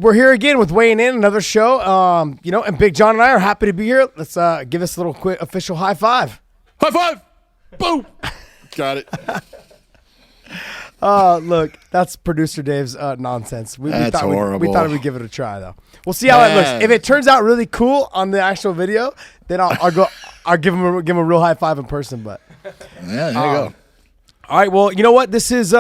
we're here again with weighing in another show. And Big John and I are happy to be here. Let's give us a little quick official high five. High five! Boom! Got it. Look, that's producer Dave's nonsense. That's horrible. We thought we'd give it a try though. We'll see how it looks. If it turns out really cool on the actual video, then I'll give him a real high five in person. But there you go. All right. Well, you know what? This is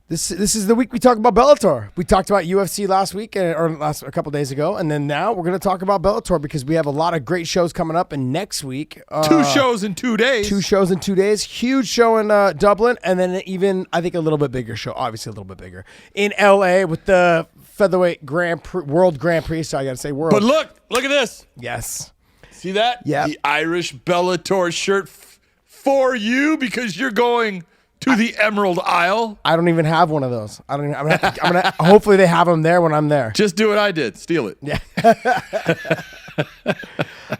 This is the week we talk about Bellator. We talked about UFC last week or a couple days ago, and then now we're going to talk about Bellator because we have a lot of great shows coming up. And next week, 2 shows in 2 days. 2 shows in 2 days. Huge show in Dublin, and then even I think a little bit bigger show, obviously a little bit bigger in LA with the featherweight World Grand Prix. So I got to say world. But look at this. Yes. See that? Yeah. The Irish Bellator shirt for you because you're going to the Emerald Isle. I don't even have one of those. I'm gonna hopefully they have them there when I'm there. Just do what I did. Steal it. Yeah.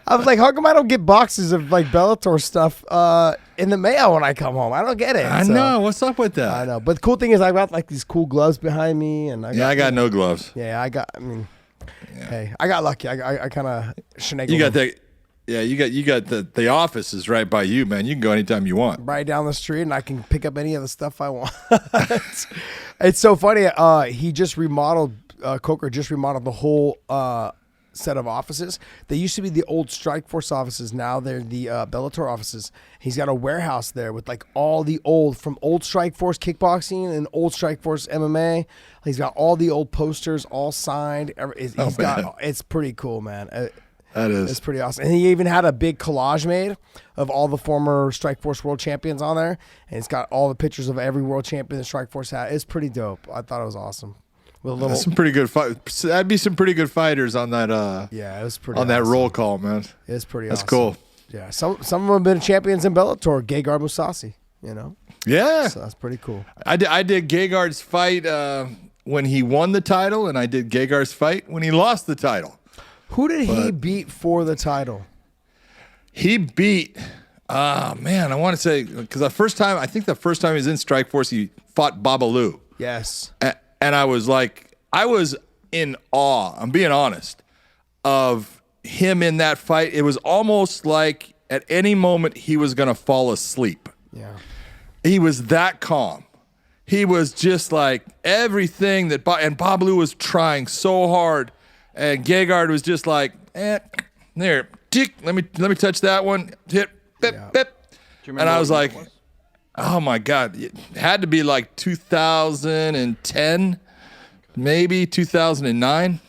I was like, how come I don't get boxes of like Bellator stuff in the mail when I come home? I don't get it. I know. What's up with that? I know. But the cool thing is I got like these cool gloves behind me, and I got no gloves. Yeah, I got lucky. I kind of shenagled. You got that. Yeah, you got the office is right by you, man. You can go anytime you want. Right down the street, and I can pick up any of the stuff I want. It's so funny. He just remodeled. Coker just remodeled the whole set of offices. They used to be the old Strikeforce offices. Now they're the Bellator offices. He's got a warehouse there with like all the old Strikeforce kickboxing and old Strikeforce MMA. He's got all the old posters, all signed. It's pretty cool, man. That is. It's pretty awesome. And he even had a big collage made of all the former Strikeforce world champions on there. And it's got all the pictures of every world champion that Strikeforce had. It's pretty dope. I thought it was awesome. With a little, that's some pretty good fight. That'd be some pretty good fighters on that. Yeah, it was pretty on awesome. That roll call, man. It's pretty That's awesome. cool. Yeah, some of them have been champions in Bellator. Gegard Mousasi, you know? Yeah. So that's pretty cool. I did Gegard's fight when he won the title, and I did Gegard's fight when he lost the title. Who did he beat for the title? He beat, I want to say, because the first time he was in Strikeforce, he fought Babalu. Yes. And I was in awe, I'm being honest, of him in that fight. It was almost like at any moment he was going to fall asleep. Yeah. He was that calm. He was just like everything and Babalu was trying so hard. And Gegard was just like, there, tick, let me touch that one, hit, bip, bip. And I was like, oh my God, it had to be like 2010, maybe 2009.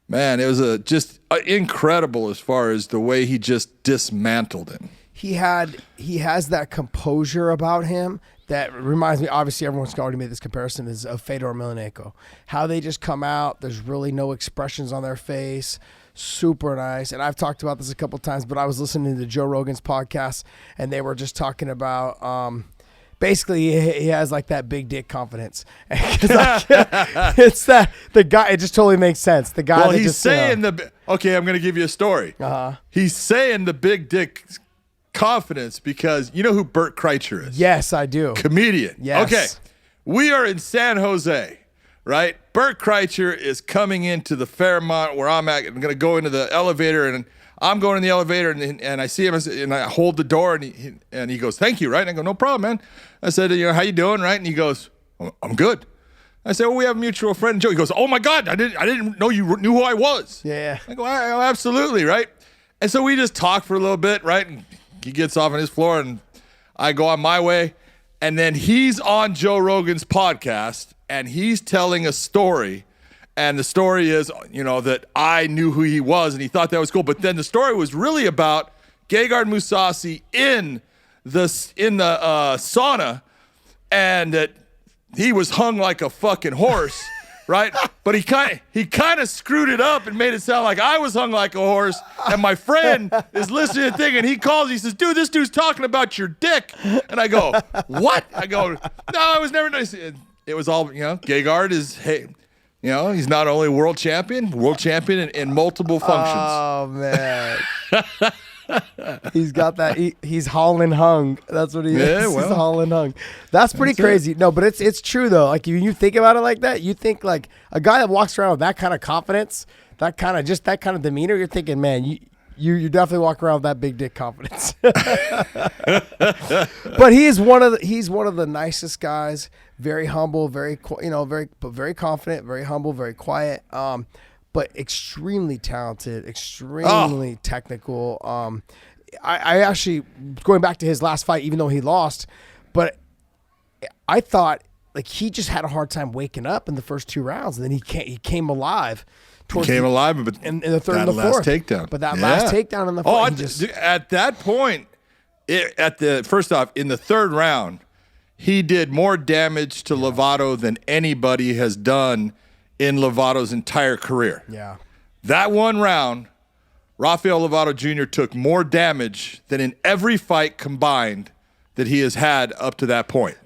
Man, it was just incredible as far as the way he just dismantled him. He has that composure about him that reminds me, obviously everyone's already made this comparison, is of Fedor Emelianenko. How they just come out, there's really no expressions on their face, super nice. And I've talked about this a couple times, but I was listening to Joe Rogan's podcast, and they were just talking about basically he has like that big dick confidence. It's that the guy, it just totally makes sense. The guy. Well, he's saying okay, I'm going to give you a story. He's saying the big dick confidence because you know who Bert Kreischer is? Yes, I do. Comedian. Yes. Okay. We are in San Jose, right? Bert Kreischer is coming into the Fairmont where I'm at. I'm going to go into the elevator, and I'm going in the elevator, and I see him, and I hold the door, and he goes, "Thank you," right? And I go, "No problem, man." I said, "How you doing?" Right? And he goes, "I'm good." I said, "Well, we have a mutual friend, Joe." He goes, "Oh my God, I didn't know you knew who I was." Yeah. I go, "Oh, absolutely," right? And so we just talk for a little bit, right? And he gets off on his floor, and I go on my way. And then he's on Joe Rogan's podcast, and he's telling a story. And the story is, that I knew who he was, and he thought that was cool. But then the story was really about Gegard Mousasi in the sauna, and that he was hung like a fucking horse. Right, but he kind of screwed it up and made it sound like I was hung like a horse. And my friend is listening to the thing, and he calls. He says, "Dude, this dude's talking about your dick." And I go, "What?" I go, "No, I was never nice." It was all Gegard is he's not only world champion in multiple functions. Oh man. He's got that. He's Holland hung. That's what he is. Well, He's Holland hung. That's pretty crazy. No, but it's true though. Like you think about it like that, you think like a guy that walks around with that kind of confidence, that kind of demeanor. You're thinking, man, you definitely walk around with that big dick confidence. But he's one of the nicest guys. Very humble, very confident, very humble, very quiet. But extremely talented, extremely technical. I actually, going back to his last fight, even though he lost, but I thought like he just had a hard time waking up in the first 2 rounds, and then he came alive. But in the third and the fourth takedown. But that last takedown in the fourth. At that point, first off, in the third round, he did more damage to Lovato than anybody has done in Lovato's entire career. Yeah. That one round, Rafael Lovato Jr. took more damage than in every fight combined that he has had up to that point.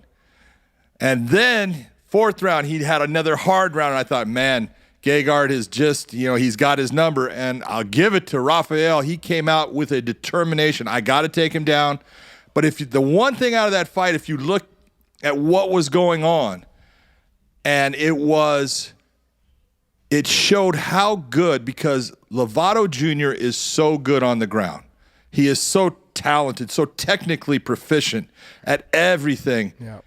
And then, fourth round, he had another hard round, and I thought, man, Gegard is just, he's got his number, and I'll give it to Rafael. He came out with a determination. I got to take him down. But the one thing out of that fight, if you look at what was going on, and it showed how good, because Lovato Jr. is so good on the ground. He is so talented, so technically proficient at everything. Yeah.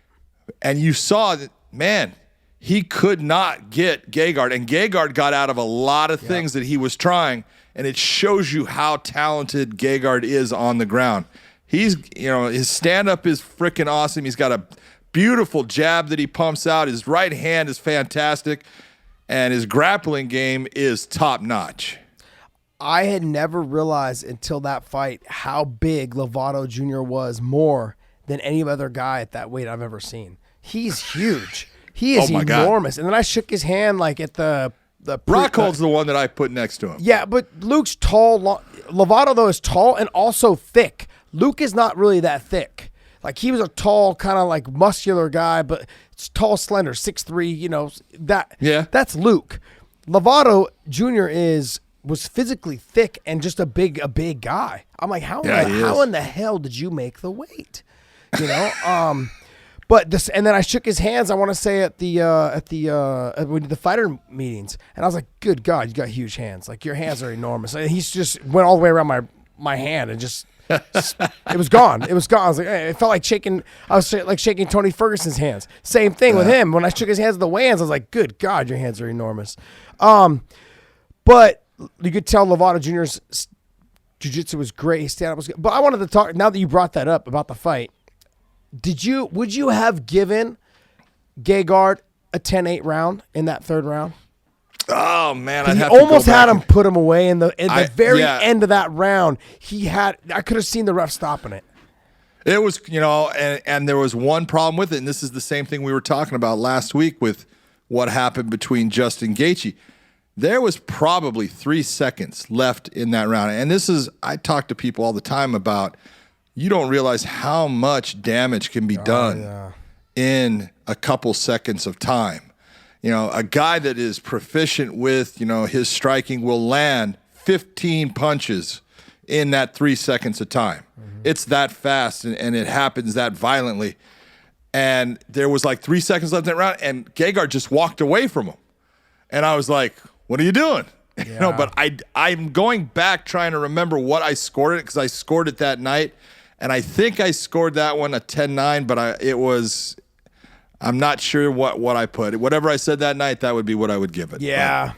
And you saw that, man, he could not get Gegard. And Gegard got out of a lot of things that he was trying. And it shows you how talented Gegard is on the ground. His stand-up is freaking awesome. He's got a beautiful jab that he pumps out. His right hand is fantastic. And his grappling game is top-notch. I had never realized until that fight how big Lovato Jr. was, more than any other guy at that weight I've ever seen. He's huge. He is enormous. God. And then I shook his hand like at the Rockhold's the one that I put next to him. Yeah, but Luke's tall. Lovato, though, is tall and also thick. Luke is not really that thick. Like, he was a tall, kind of like muscular guy, but it's tall, slender, 6'3", that's Luke. Lovato Jr. was physically thick and just a big guy. I'm like, how in the hell did you make the weight? But this, and then I shook his hands, I want to say at when the fighter meetings, and I was like, good God, you got huge hands. Like, your hands are enormous. And he's just went all the way around my hand and just it was gone. It was gone. I was like, it felt like shaking. I was like shaking Tony Ferguson's hands. Same thing with him. When I shook his hands at the weigh-ins, I was like, good God, your hands are enormous. But you could tell Lovato Jr.'s jiu-jitsu was great. His stand-up was good. But I wanted to talk, now that you brought that up about the fight, would you have given Gegard a 10-8 round in that third round? Oh man, he almost had him put him away in the very end of that round. I could have seen the ref stopping it. It was, and there was one problem with it, and this is the same thing we were talking about last week with what happened between Justin Gaethje. There was probably 3 seconds left in that round, and I talk to people all the time about, you don't realize how much damage can be done in a couple seconds of time. A guy that is proficient with, his striking will land 15 punches in that 3 seconds of time. Mm-hmm. It's that fast, and it happens that violently. And there was like 3 seconds left in that round, and Gegard just walked away from him. And I was like, what are you doing? Yeah. But I'm going back trying to remember what I scored it, because I scored it that night. And I think I scored that one a 10-9, but I'm not sure what I put. Whatever I said that night, that would be what I would give it. Yeah.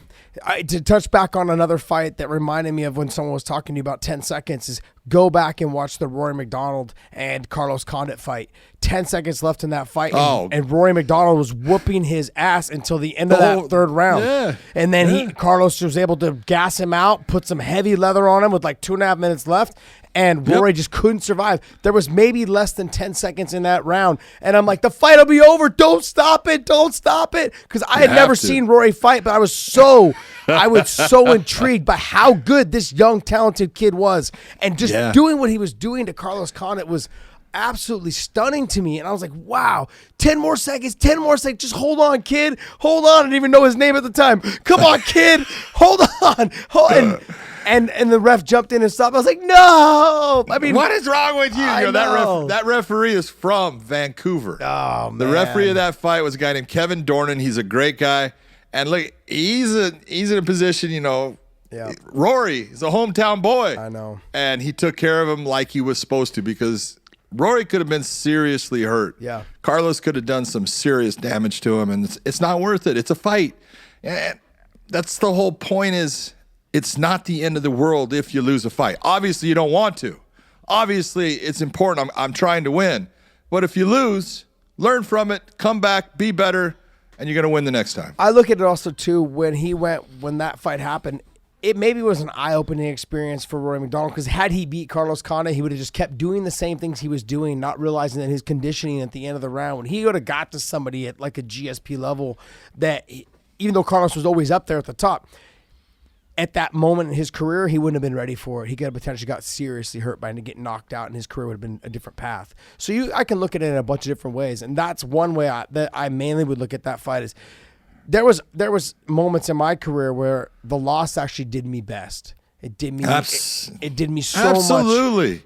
To touch back on another fight that reminded me of when someone was talking to you about 10 seconds is go back and watch the Rory McDonald and Carlos Condit fight. 10 seconds left in that fight, and Rory McDonald was whooping his ass until the end of that third round. Yeah. And then Carlos was able to gas him out, put some heavy leather on him with like 2.5 minutes left, and Rory just couldn't survive. There was maybe less than 10 seconds in that round, and I'm like, the fight will be over. Don't stop it. Don't stop it. Because I had never seen Rory fight, but I was so intrigued by how good this young, talented kid was. And just doing what he was doing to Carlos Condit was absolutely stunning to me. And I was like, wow, 10 more seconds. Just hold on, kid. Hold on. I didn't even know his name at the time. Come on, kid. Hold on. And the ref jumped in and stopped. I was like, no. I mean, what is wrong with you? I know. That referee is from Vancouver. Oh, man. The referee of that fight was a guy named Kevin Dornan. He's a great guy. And look, he's in a position, Yeah. Rory is a hometown boy. I know. And he took care of him like he was supposed to, because Rory could have been seriously hurt. Yeah. Carlos could have done some serious damage to him, and it's not worth it. It's a fight. And that's the whole point, is it's not the end of the world if you lose a fight. Obviously, you don't want to. Obviously, it's important. I'm trying to win. But if you lose, learn from it, come back, be better, and you're going to win the next time. I look at it also, too, when that fight happened, it maybe was an eye-opening experience for Rory McDonald, because had he beat Carlos Condit, he would have just kept doing the same things he was doing, not realizing that his conditioning at the end of the round, when he would have got to somebody at like a GSP level, that even though Carlos was always up there at the top, at that moment in his career, he wouldn't have been ready for it. He could have potentially got seriously hurt by getting knocked out, and his career would have been a different path. So I can look at it in a bunch of different ways, and that's one way that I mainly would look at that fight is, There was moments in my career where the loss actually did me best. It did me it did me so much. Absolutely.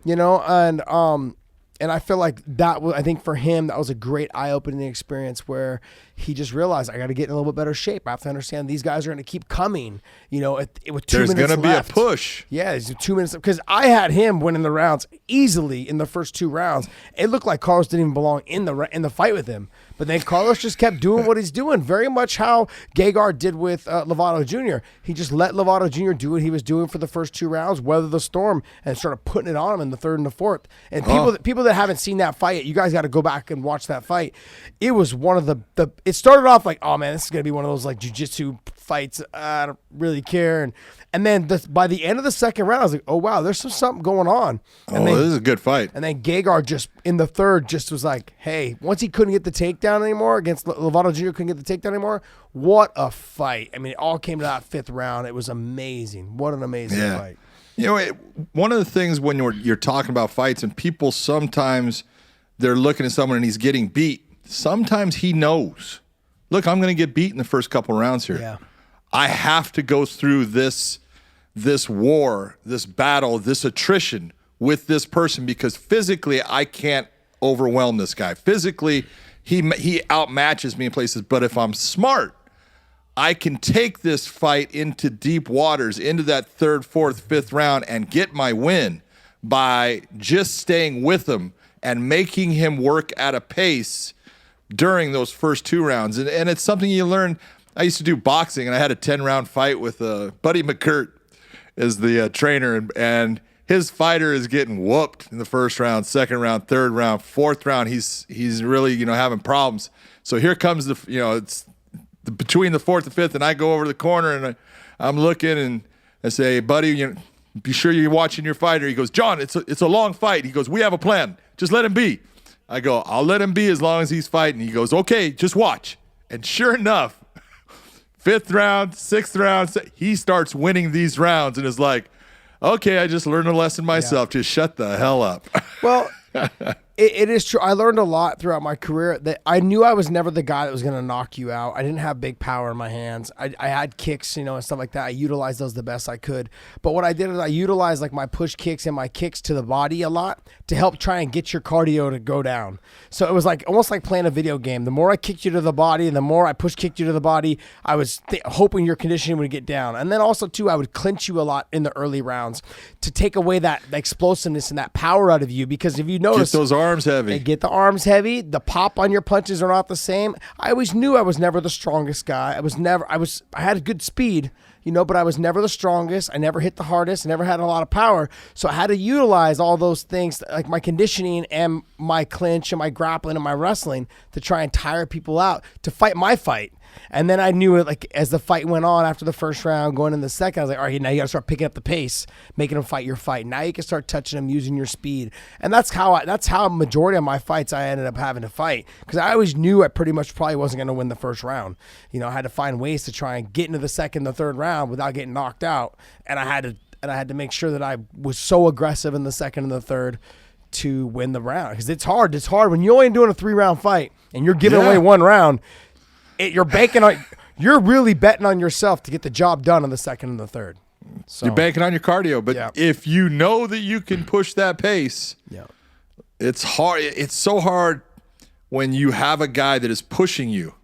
And I feel like I think for him, that was a great eye-opening experience where he just realized, I got to get in a little bit better shape. I have to understand these guys are going to keep coming, with 2 minutes left. There's going to be a push. Yeah, it's 2 minutes. Because I had him winning the rounds easily in the first 2 rounds. It looked like Carlos didn't even belong in the fight with him. But then Carlos just kept doing what he's doing, very much how Gegard did with Lovato Jr. He just let Lovato Jr. do what he was doing for the first 2 rounds, weather the storm, and started putting it on him in the third and the fourth. And people that haven't seen that fight yet, you guys got to go back and watch that fight. It was one of the it started off like, oh man, this is going to be one of those like jiu-jitsu fights. I don't really care. And then by the end of the second round, I was like, oh wow, there's something going on. And this is a good fight. And then Gegard just in the third just was like, hey, once he couldn't get the takedown anymore against Lovato Jr., couldn't get the takedown anymore. What a fight. I mean, it all came to that 5th round. It was amazing. What an amazing fight. One of the things when you're talking about fights, and people sometimes they're looking at someone and he's getting beat. Sometimes he knows, look, I'm going to get beat in the first couple rounds here. Yeah. I have to go through this war, this battle, this attrition with this person, because physically I can't overwhelm this guy. Physically, he outmatches me in places. But if I'm smart, I can take this fight into deep waters, into that 3rd, 4th, 5th round, and get my win by just staying with him and making him work at a pace during those first 2 rounds. And it's something you learn. I used to do boxing, and I had a 10-round fight with Buddy McCurt as the trainer, and his fighter is getting whooped in the first round, 2nd round, 3rd round, 4th round. He's really having problems. So here comes it's between the 4th and 5th, and I go over to the corner and I'm looking and I say, hey, buddy, be sure you're watching your fighter. He goes, John, it's a long fight. He goes, we have a plan. Just let him be. I go, I'll let him be as long as he's fighting. He goes, okay, just watch. And sure enough, 5th round, 6th round, he starts winning these rounds and is like, okay, I just learned a lesson myself. Just shut the hell up. Well, it is true. I learned a lot throughout my career that I knew I was never the guy that was going to knock you out. I didn't have big power in my hands. I had kicks, and stuff like that. I utilized those the best I could. But what I did is I utilized like my push kicks and my kicks to the body a lot to help try and get your cardio to go down. So it was like almost like playing a video game. The more I kicked you to the body and the more I push kicked you to the body, I was hoping your conditioning would get down. And then also too, I would clinch you a lot in the early rounds to take away that explosiveness and that power out of you. Because if you notice, get those arms heavy. And get the arms heavy. The pop on your punches are not the same. I always knew I was never the strongest guy. I had good speed, but I was never the strongest. I never hit the hardest. I never had a lot of power. So I had to utilize all those things, like my conditioning and my clinch and my grappling and my wrestling, to try and tire people out, to fight my fight. And then I knew it, like, as the fight went on after the first round, going in the second, I was like, all right, now you got to start picking up the pace, making them fight your fight. Now you can start touching them, using your speed. And that's how majority of my fights I ended up having to fight, because I always knew I pretty much probably wasn't going to win the first round. I had to find ways to try and get into the second, the third round without getting knocked out. And I had to make sure that I was so aggressive in the second and the third to win the round, because it's hard. It's hard when you're only doing a 3-round fight and you're giving away 1 round. You're really betting on yourself to get the job done in the second and the third. So, You're banking on your cardio. But Yeah. if you know that you can push that pace, yeah. it's hard. It's so hard when you have a guy that is pushing you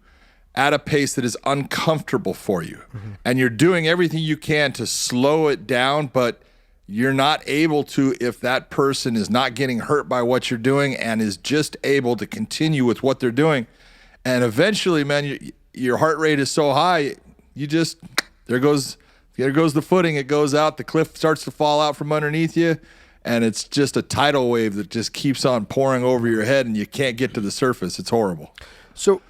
at a pace that is uncomfortable for you. And you're doing everything you can to slow it down, but you're not able to if that person is not getting hurt by what you're doing and is just able to continue with what they're doing. And eventually, man, your heart rate is so high, you just, there goes the footing. It goes out. The cliff starts to fall out from underneath you. And it's just a tidal wave that just keeps on pouring over your head and you can't get to the surface. It's horrible. So,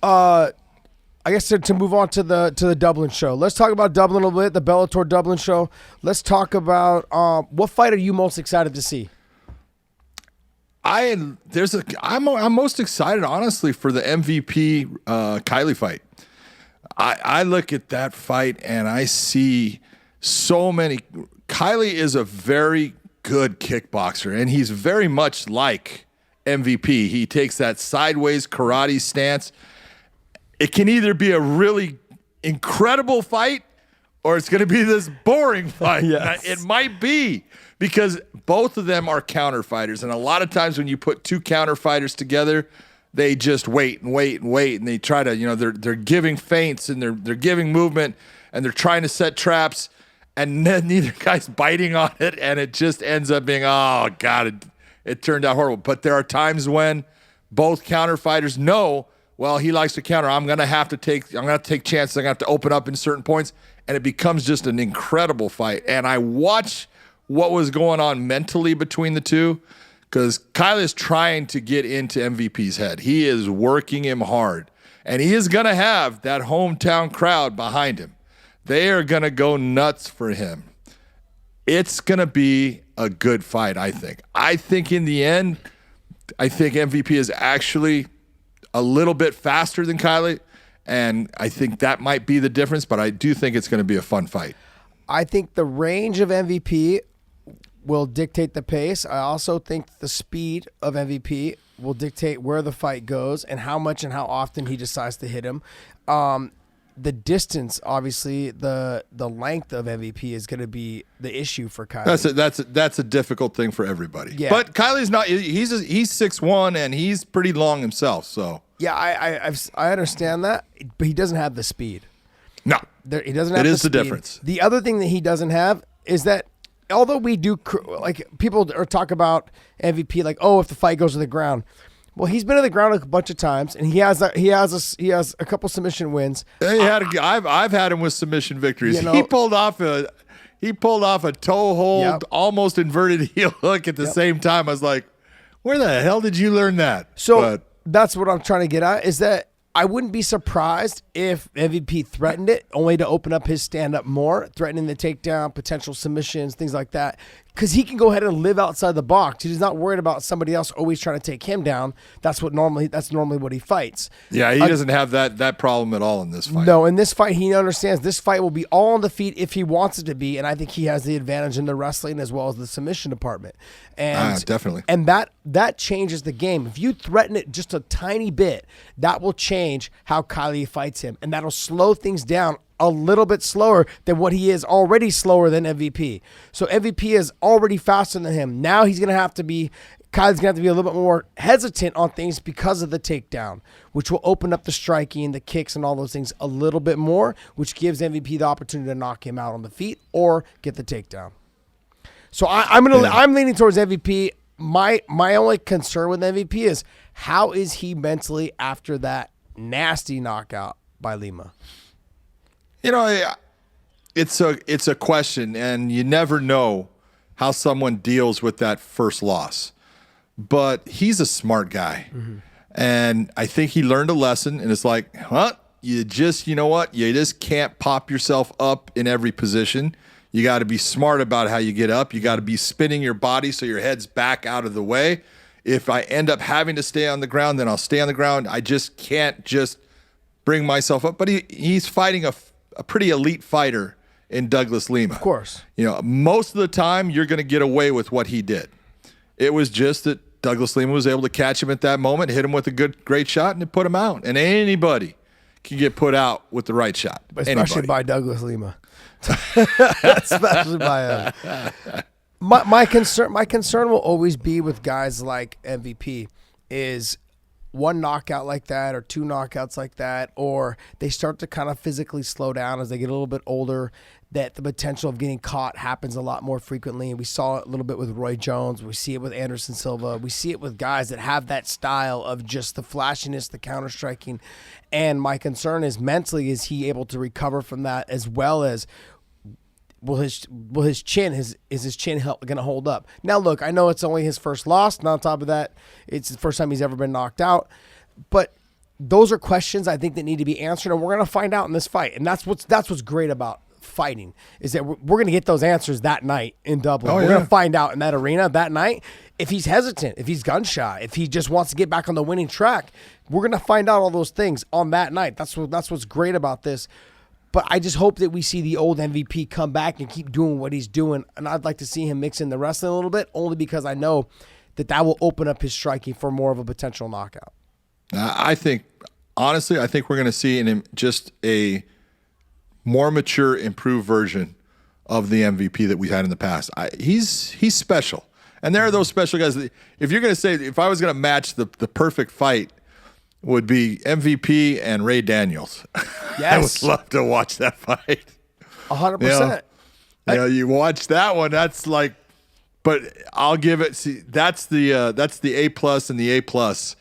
I guess to move on to the Dublin show. Let's talk about Dublin a little bit, the Bellator Dublin show. Let's talk about what fight are you most excited to see? I'm most excited, honestly, for the MVP Kylie fight. I look at that fight and I see so many. Kylie is a very good kickboxer, and he's very much like MVP. He takes that sideways karate stance. It can either be a really incredible fight or it's going to be this boring fight. Yes. It might be, because both of them are counter fighters. And a lot of times when you put two counter fighters together, they just wait and wait and wait. And they try to, they're giving feints and they're giving movement and they're trying to set traps. And then neither guy's biting on it. And it just ends up being, oh, God, it turned out horrible. But there are times when both counter fighters know, well, he likes to counter. I'm going to take chances. I'm going to have to open up in certain points. And it becomes just an incredible fight. And I watch what was going on mentally between the two, because Kyle is trying to get into MVP's head. He is working him hard. And he is going to have that hometown crowd behind him. They are going to go nuts for him. It's going to be a good fight, I think. I think in the end, I think MVP is actually a little bit faster than Kylie, and I think that might be the difference, but I do think it's going to be a fun fight. I think the range of MVP will dictate the pace. I also think the speed of MVP will dictate where the fight goes and how much and how often he decides to hit him. The distance, obviously, the length of MVP is going to be the issue for Kylie. That's a difficult thing for everybody. Yeah. But Kylie's not. He's 6'1" and he's pretty long himself. So yeah, I understand that, but he doesn't have the speed. No, He doesn't have it the is the speed. difference. The other thing that he doesn't have is that although we do, like, people are talk about MVP like, oh, if the fight goes to the ground. Well, he's been to the ground a bunch of times, and he has a couple submission wins. I've had him with submission victories. He pulled off a toe hold, Yep. almost inverted heel hook at the same time. I was like, where the hell did you learn that? So that's what I'm trying to get at, is that I wouldn't be surprised if MVP threatened it, only to open up his stand-up more, threatening the takedown, potential submissions, things like that. Because he can go ahead and live outside the box. He's not worried about somebody else always trying to take him down. That's normally what he fights. Yeah, he doesn't have that problem at all in this fight. No, in this fight, he understands this fight will be all on the feet if he wants it to be, and I think he has the advantage in the wrestling as well as the submission department. And definitely. And that changes the game. If you threaten it just a tiny bit, that will change how Kylie fights him, and that'll slow things down a little bit slower than what he is, already slower than MVP. So MVP is already faster than him. Now Kylie's going to have to be a little bit more hesitant on things because of the takedown, which will open up the striking, the kicks, and all those things a little bit more, which gives MVP the opportunity to knock him out on the feet or get the takedown. So I'm leaning towards MVP. My only concern with MVP is how is he mentally after that nasty knockout by Lima? It's a question, and you never know how someone deals with that first loss. But he's a smart guy, and I think he learned a lesson. And it's like, you just can't pop yourself up in every position. You got to be smart about how you get up. You got to be spinning your body so your head's back out of the way. If I end up having to stay on the ground, then I'll stay on the ground. I just can't just bring myself up. But he's fighting a pretty elite fighter in Douglas Lima. Of course. Most of the time you're going to get away with what he did. It was just that Douglas Lima was able to catch him at that moment, hit him with a great shot, and it put him out. And anybody can get put out with the right shot. Especially by Douglas Lima. Especially by my concern will always be with guys like MVP is one knockout like that or two knockouts like that, or they start to kind of physically slow down as they get a little bit older, that the potential of getting caught happens a lot more frequently. We saw it a little bit with Roy Jones. We see it with Anderson Silva. We see it with guys that have that style of just the flashiness, the counter-striking. And my concern is mentally, is he able to recover from that, as well as will his chin is his chin going to hold up? Now, look, I know it's only his first loss, and on top of that, it's the first time he's ever been knocked out. But those are questions I think that need to be answered, and we're going to find out in this fight. And that's what's great about fighting, is that we're going to get those answers that night in Dublin. We're going to find out in that arena that night if he's hesitant, if he's gun shy, if he just wants to get back on the winning track. We're going to find out all those things on that night. That's what's great about this. But I just hope that we see the old MVP come back and keep doing what he's doing. And I'd like to see him mix in the wrestling a little bit, only because I know that will open up his striking for more of a potential knockout. I think we're going to see in him just a more mature, improved version of the MVP that we had in the past. He's special. And there are those special guys that, if you're going to say, if I was going to match the perfect fight, would be MVP and Ray Daniels. Yes. I would love to watch that fight. 100%. You watch that one, that's like, but I'll give it, see, that's the A plus and the A plus,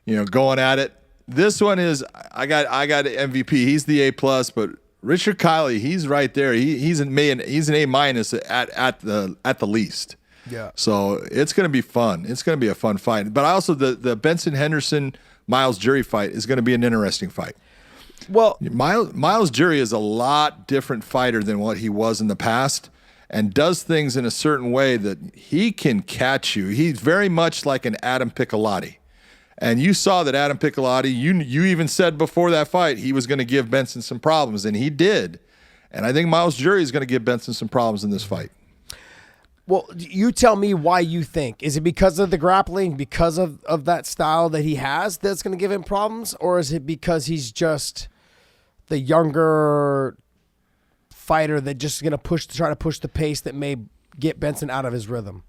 going at it. This one is, I got MVP. He's the A plus, but Richard Kiley, he's right there. He's an A minus at the least. Yeah. So it's going to be fun. It's going to be a fun fight. But also the Benson Henderson Miles Jury fight is going to be an interesting fight. Well, Miles Jury is a lot different fighter than what he was in the past, and does things in a certain way that he can catch you. He's very much like an Adam Piccolotti. And you saw that Adam Piccolotti, you even said before that fight he was going to give Benson some problems, and he did. And I think Miles Jury is going to give Benson some problems in this fight. Well, you tell me why you think. Is it because of the grappling, because of that style that he has that's going to give him problems? Or is it because he's just the younger fighter that just is going to try to push the pace that may get Benson out of his rhythm?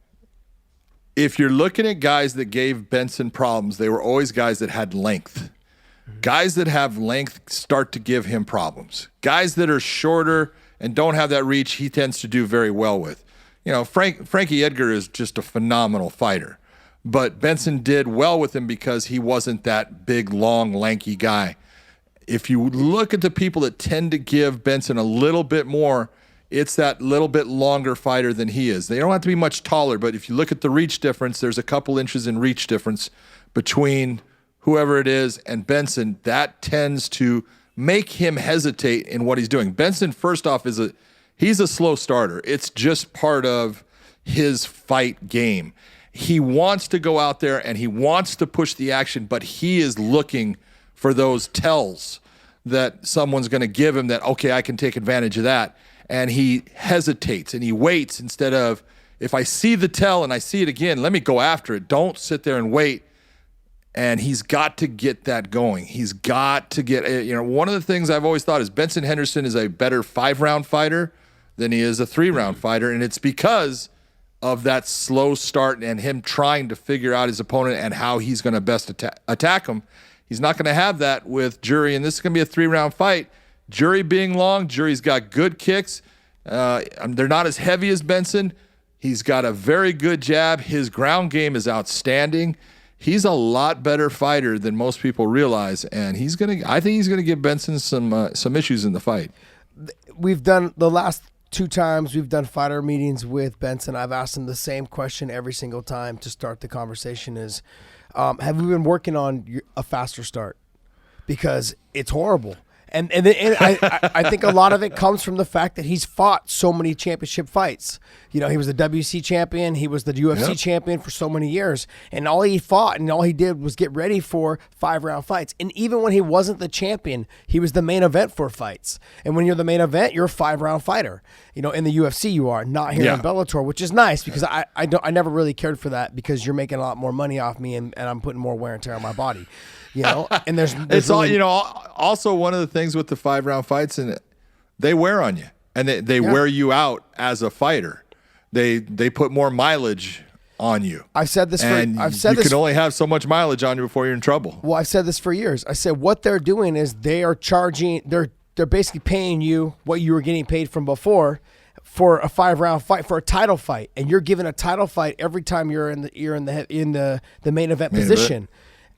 If you're looking at guys that gave Benson problems, they were always guys that had length. Guys that have length start to give him problems. Guys that are shorter and don't have that reach, he tends to do very well with. Frankie Edgar is just a phenomenal fighter, but Benson did well with him because he wasn't that big, long, lanky guy. If you look at the people that tend to give Benson a little bit more, it's that little bit longer fighter than he is. They don't have to be much taller, but if you look at the reach difference, there's a couple inches in reach difference between whoever it is and Benson. That tends to make him hesitate in what he's doing. Benson, first off, he's a slow starter. It's just part of his fight game. He wants to go out there and he wants to push the action, but he is looking for those tells that someone's going to give him that, okay, I can take advantage of that. And he hesitates and he waits instead of, if I see the tell and I see it again, let me go after it. Don't sit there and wait. And he's got to get that going. He's got to get, one of the things I've always thought is Benson Henderson is a better 5-round fighter than he is a 3-round fighter. And it's because of that slow start and him trying to figure out his opponent and how he's going to best attack him. He's not going to have that with Jury, and this is going to be a 3-round fight. Jury being long, Jury's got good kicks. They're not as heavy as Benson. He's got a very good jab. His ground game is outstanding. He's a lot better fighter than most people realize, and I think he's going to give Benson some issues in the fight. We've done the last 2 times we've done fighter meetings with Benson. I've asked him the same question every single time to start the conversation is, have we been working on a faster start? Because it's horrible. And I think a lot of it comes from the fact that he's fought so many championship fights. He was the WC champion. He was the UFC champion for so many years. And all he fought and all he did was get ready for 5-round fights. And even when he wasn't the champion, he was the main event for fights. And when you're the main event, you're a 5-round fighter. In the UFC you are, not here in Bellator, which is nice because I never really cared for that because you're making a lot more money off me and I'm putting more wear and tear on my body. And there's it's really, all, also one of the things with the 5-round fights, and they wear on you. and they wear you out as a fighter. They put more mileage on you. I've said this. And you can only have so much mileage on you before you're in trouble. Well, I've said this for years. I said what they're doing is they are charging. They're basically paying you what you were getting paid from before for a 5-round fight, for a title fight, and you're given a title fight every time you're in the main event position,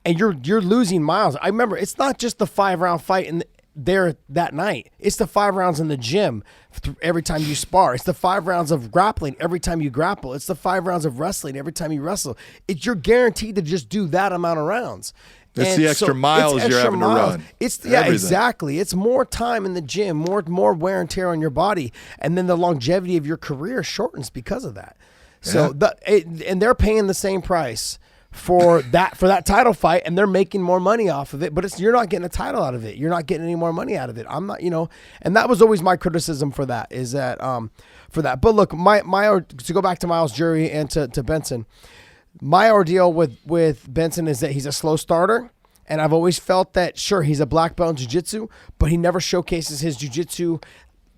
and you're losing miles. I remember it's not just the 5-round fight there that night. It's the 5 rounds in the gym every time you spar. It's the 5 rounds of grappling every time you grapple. It's the 5 rounds of wrestling every time you wrestle. You're guaranteed to just do that amount of rounds. It's the extra miles you're having to run. Exactly. It's more time in the gym, more wear and tear on your body, and then the longevity of your career shortens because of that. So and they're paying the same price for that title fight, and they're making more money off of it, but you're not getting a title out of it. You're not getting any more money out of it. I'm not, and that was always my criticism for that, is that for that. But look, my to go back to Miles Jury and to Benson, my ordeal with Benson is that he's a slow starter, and I've always felt that sure, he's a black belt in jiu-jitsu, but he never showcases his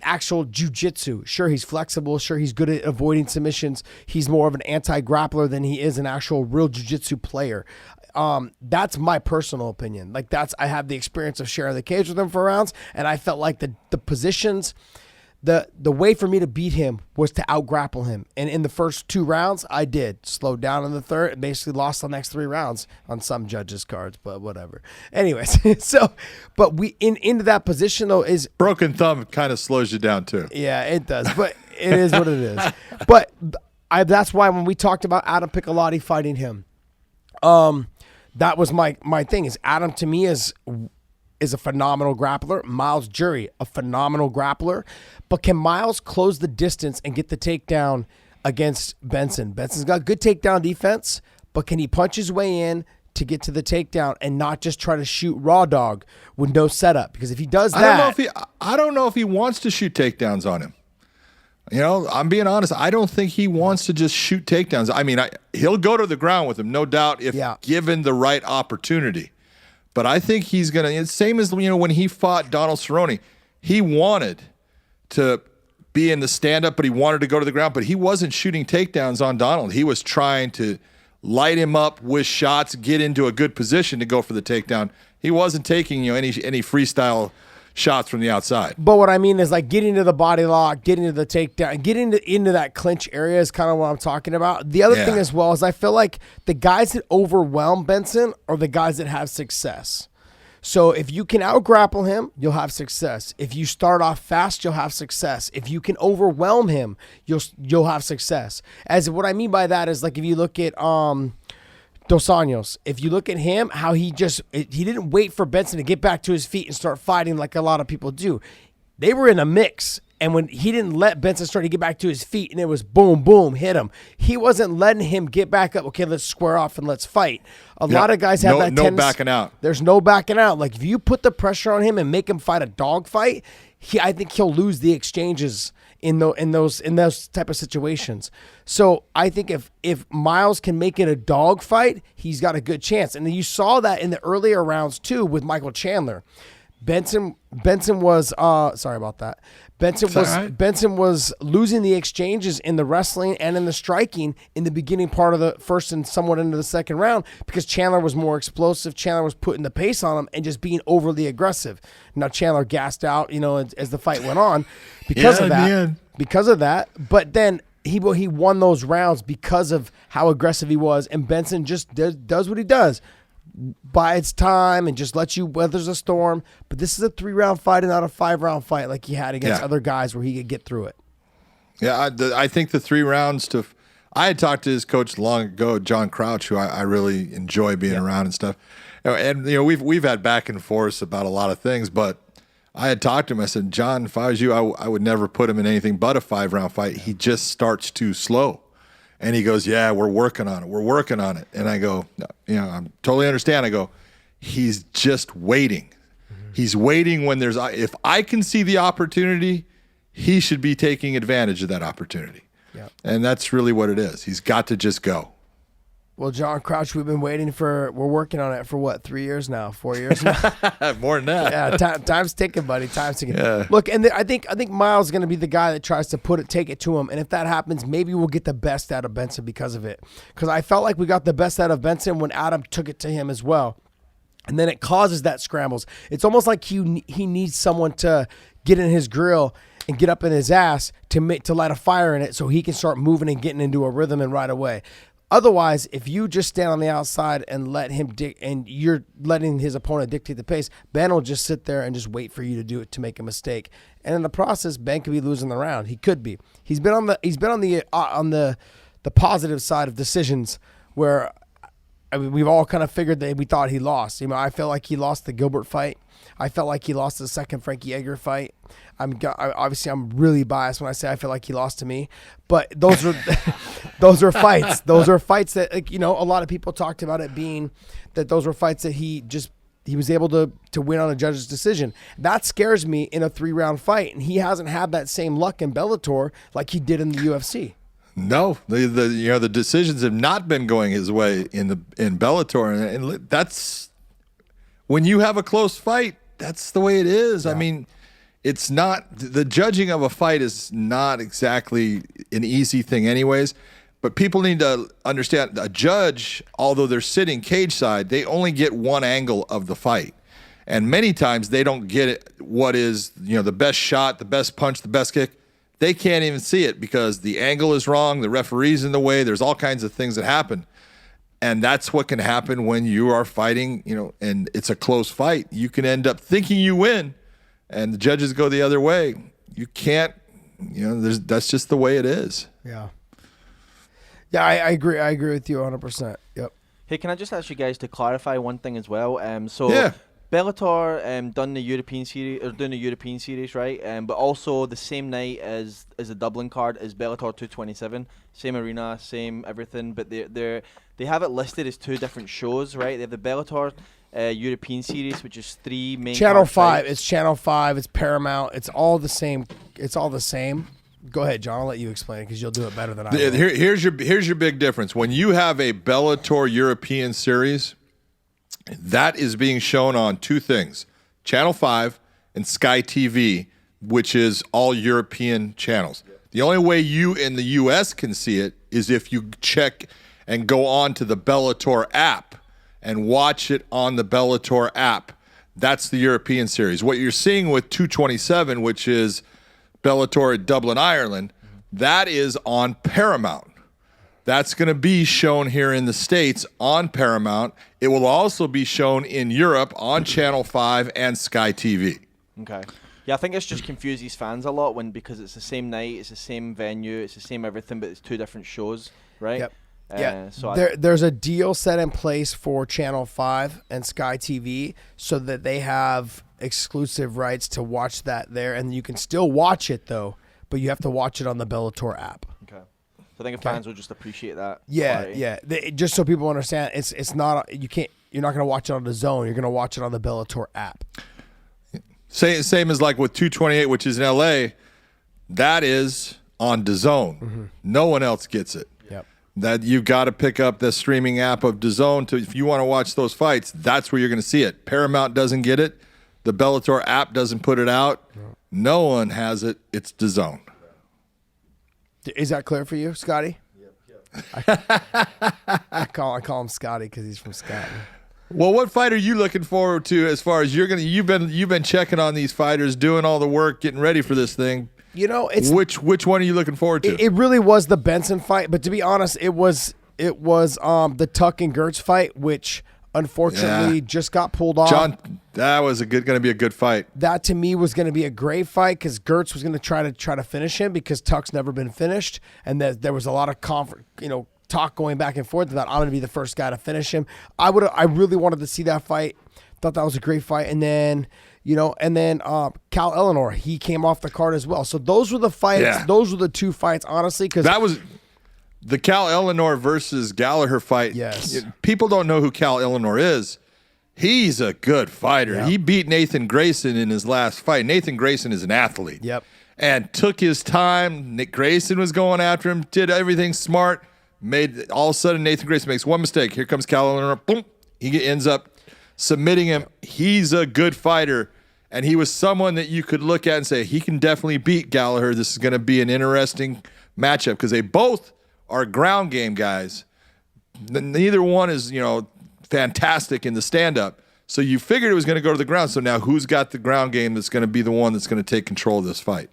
actual jiu-jitsu. Sure, he's flexible. Sure, he's good at avoiding submissions. He's more of an anti-grappler than he is an actual real jiu-jitsu player. That's my personal opinion. Like I have the experience of sharing the cage with him for rounds, and I felt like the positions, the way for me to beat him was to out-grapple him. And in the first 2 rounds, I did. Slowed down in the third and basically lost the next 3 rounds on some judges' cards, but whatever. Anyways, but into that position, though, is... Broken thumb kind of slows you down, too. Yeah, it does, but it is what it is. But that's why when we talked about Adam Piccolotti fighting him, that was my thing, is Adam, to me, is a phenomenal grappler. Miles Jury, a phenomenal grappler. But can Miles close the distance and get the takedown against Benson? Benson's got good takedown defense, but can he punch his way in to get to the takedown and not just try to shoot raw dog with no setup? Because if he does that... I don't know if he wants to shoot takedowns on him. I'm being honest. I don't think he wants to just shoot takedowns. I mean, he'll go to the ground with him, no doubt, if given the right opportunity. But I think he's going to, it's same as, when he fought Donald Cerrone, he wanted to be in the stand-up, but he wanted to go to the ground, but he wasn't shooting takedowns on Donald. He was trying to light him up with shots, get into a good position to go for the takedown. He wasn't taking, any freestyle shots from the outside. But what I mean is like getting to the body lock, getting to the takedown, getting into that clinch area is kind of what I'm talking about. The other thing as well is I feel like the guys that overwhelm Benson are the guys that have success. So if you can out-grapple him, you'll have success. If you start off fast, you'll have success. If you can overwhelm him, you'll have success. As what I mean by that is like if you look at Dos Anjos, if you look at him, how he didn't wait for Benson to get back to his feet and start fighting like a lot of people do. They were in a mix. And when he didn't let Benson start to get back to his feet and it was boom, boom, hit him, he wasn't letting him get back up. Okay, let's square off and let's fight. A lot of guys have that tendency. No backing out. There's no backing out. Like if you put the pressure on him and make him fight a dog fight, I think he'll lose the exchanges in those type of situations. So I think if Miles can make it a dog fight, he's got a good chance. And you saw that in the earlier rounds too with Michael Chandler. Benson was sorry about that. Benson was losing the exchanges in the wrestling and in the striking in the beginning part of the first and somewhat into the second round because Chandler was more explosive. Chandler was putting the pace on him and just being overly aggressive. Now Chandler gassed out, as the fight went on because of that. Man. Because of that, but then he won those rounds because of how aggressive he was, and Benson just does what he does. Bides time and just lets you weather the storm. But this is a 3-round fight and not a 5-round fight like he had against other guys where he could get through it. Yeah, I think the 3 rounds I had talked to his coach long ago, John Crouch, who I really enjoy being around and stuff. And we've had back and forth about a lot of things, but I had talked to him. I said, John, if I was you, I would never put him in anything but a 5-round fight. He just starts too slow. And he goes, yeah, we're working on it. And I go, I totally understand. I go, he's just waiting. Mm-hmm. He's waiting when if I can see the opportunity, he should be taking advantage of that opportunity. Yeah. And that's really what it is. He's got to just go. Well, John Crouch, we're working on it for what, 3 years now, 4 years now? More than that. Yeah, time's ticking, buddy. Time's ticking. Yeah. Look, and I think Miles is going to be the guy that tries to take it to him. And if that happens, maybe we'll get the best out of Benson because of it. Because I felt like we got the best out of Benson when Adam took it to him as well. And then it causes that scrambles. It's almost like he needs someone to get in his grill and get up in his ass to light a fire in it so he can start moving and getting into a rhythm and right away. Otherwise, if you just stand on the outside and let him and you're letting his opponent dictate the pace, Ben will just sit there and just wait for you to do it to make a mistake. And in the process, Ben could be losing the round. He could be. He's been on the positive side of decisions where we've all kind of figured that we thought he lost. I felt like he lost the Gilbert fight. I felt like he lost the second Frankie Edgar fight. Obviously I'm really biased when I say I feel like he lost to me, but those are those are fights. Those are fights that a lot of people talked about it being that those were fights that he was able to win on a judge's decision. That scares me in a 3-round fight, and he hasn't had that same luck in Bellator like he did in the UFC. No, the decisions have not been going his way in Bellator, and that's when you have a close fight. That's the way it is. Yeah. I mean, it's not the judging of a fight is not exactly an easy thing, anyways. But people need to understand a judge, although they're sitting cage side, they only get one angle of the fight, and many times they don't get it. What is the best shot, the best punch, the best kick? They can't even see it because the angle is wrong, the referee's in the way, there's all kinds of things that happen. And that's what can happen when you are fighting, and it's a close fight. You can end up thinking you win, and the judges go the other way. You can't, that's just the way it is. Yeah. Yeah, I agree. I agree with you 100%. Yep. Hey, can I just ask you guys to clarify one thing as well? Yeah. Bellator done the European series, or doing the European series, right? But also the same night as the Dublin card is Bellator 227, same arena, same everything, but they have it listed as 2 different shows, right? They have the Bellator European series, which is 3 main Channel 5. fights. It's Channel 5. It's Paramount. It's all the same. It's all the same. Go ahead, John. I'll let you explain it because you'll do it better than I will. Here's your big difference. When you have a Bellator European series, that is being shown on 2 things, Channel 5 and Sky TV, which is all European channels. The only way you in the U.S. can see it is if you check and go on to the Bellator app and watch it on the Bellator app. That's the European series. What you're seeing with 227, which is Bellator Dublin, Ireland, that is on Paramount. That's going to be shown here in the States on Paramount. It will also be shown in Europe on Channel 5 and Sky TV. Okay. Yeah, I think it's just confused these fans a lot because it's the same night, it's the same venue, it's the same everything, but it's 2 different shows, right? Yep. So there's a deal set in place for Channel 5 and Sky TV so that they have exclusive rights to watch that there, and you can still watch it though, but you have to watch it on the Bellator app. Okay. So I think fans will just appreciate that. Yeah, yeah. Just so people understand, it's not you're not going to watch it on the Zone. You're going to watch it on the Bellator app. Same as like with 228, which is in LA, that is on DAZN. Mm-hmm. No one else gets it. Yep. That you've got to pick up the streaming app of DAZN if you want to watch those fights. That's where you're going to see it. Paramount doesn't get it. The Bellator app doesn't put it out. No one has it. It's DAZN. Is that clear for you, Scotty? Yep. I call him Scotty because he's from Scotland. Well, what fight are you looking forward to as far as you've been checking on these fighters, doing all the work, getting ready for this thing? It's which one are you looking forward to? It really was the Benson fight, but to be honest, it was the Tuck and Gertz fight, which unfortunately just got pulled off. John, that was going to be a good fight. That to me was going to be a great fight because Gertz was going to try to finish him because Tuck's never been finished, and there was a lot of talk going back and forth about I'm going to be the first guy to finish him. I really wanted to see that fight. Thought that was a great fight, and then Cal Eleanor, he came off the card as well. So those were the fights. Yeah. Those were the 2 fights, honestly, because that was the Cal Eleanor versus Gallagher fight. Yes, people don't know who Cal Eleanor is. He's a good fighter. Yep. He beat Nathan Grayson in his last fight. Nathan Grayson is an athlete. Yep, and took his time. Nick Grayson was going after him, did everything smart. All of a sudden, Nathan Grayson makes one mistake. Here comes Cal Ellenor. Boom. He ends up submitting him. He's a good fighter, and he was someone that you could look at and say, he can definitely beat Gallagher. This is going to be an interesting matchup because they both are ground game guys. Neither one is, fantastic in the stand-up. So you figured it was going to go to the ground. So now who's got the ground game that's going to be the one that's going to take control of this fight?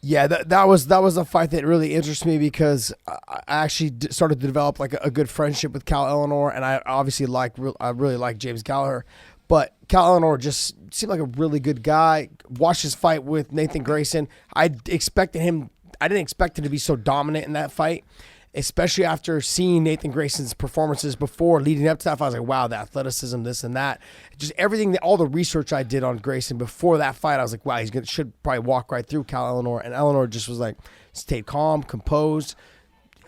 Yeah, that was a fight that really interests me because I actually started to develop like a good friendship with Cal Ellenor, and I obviously really like James Gallagher, but Cal Ellenor just seemed like a really good guy. Watched his fight with Nathan Grayson. I didn't expect him to be so dominant in that fight, especially after seeing Nathan Grayson's performances before leading up to that fight. I was like, wow, the athleticism, this and that. Just everything, all the research I did on Grayson before that fight, I was like, wow, should probably walk right through Cal Ellenor. And Ellenor just was like, stayed calm, composed,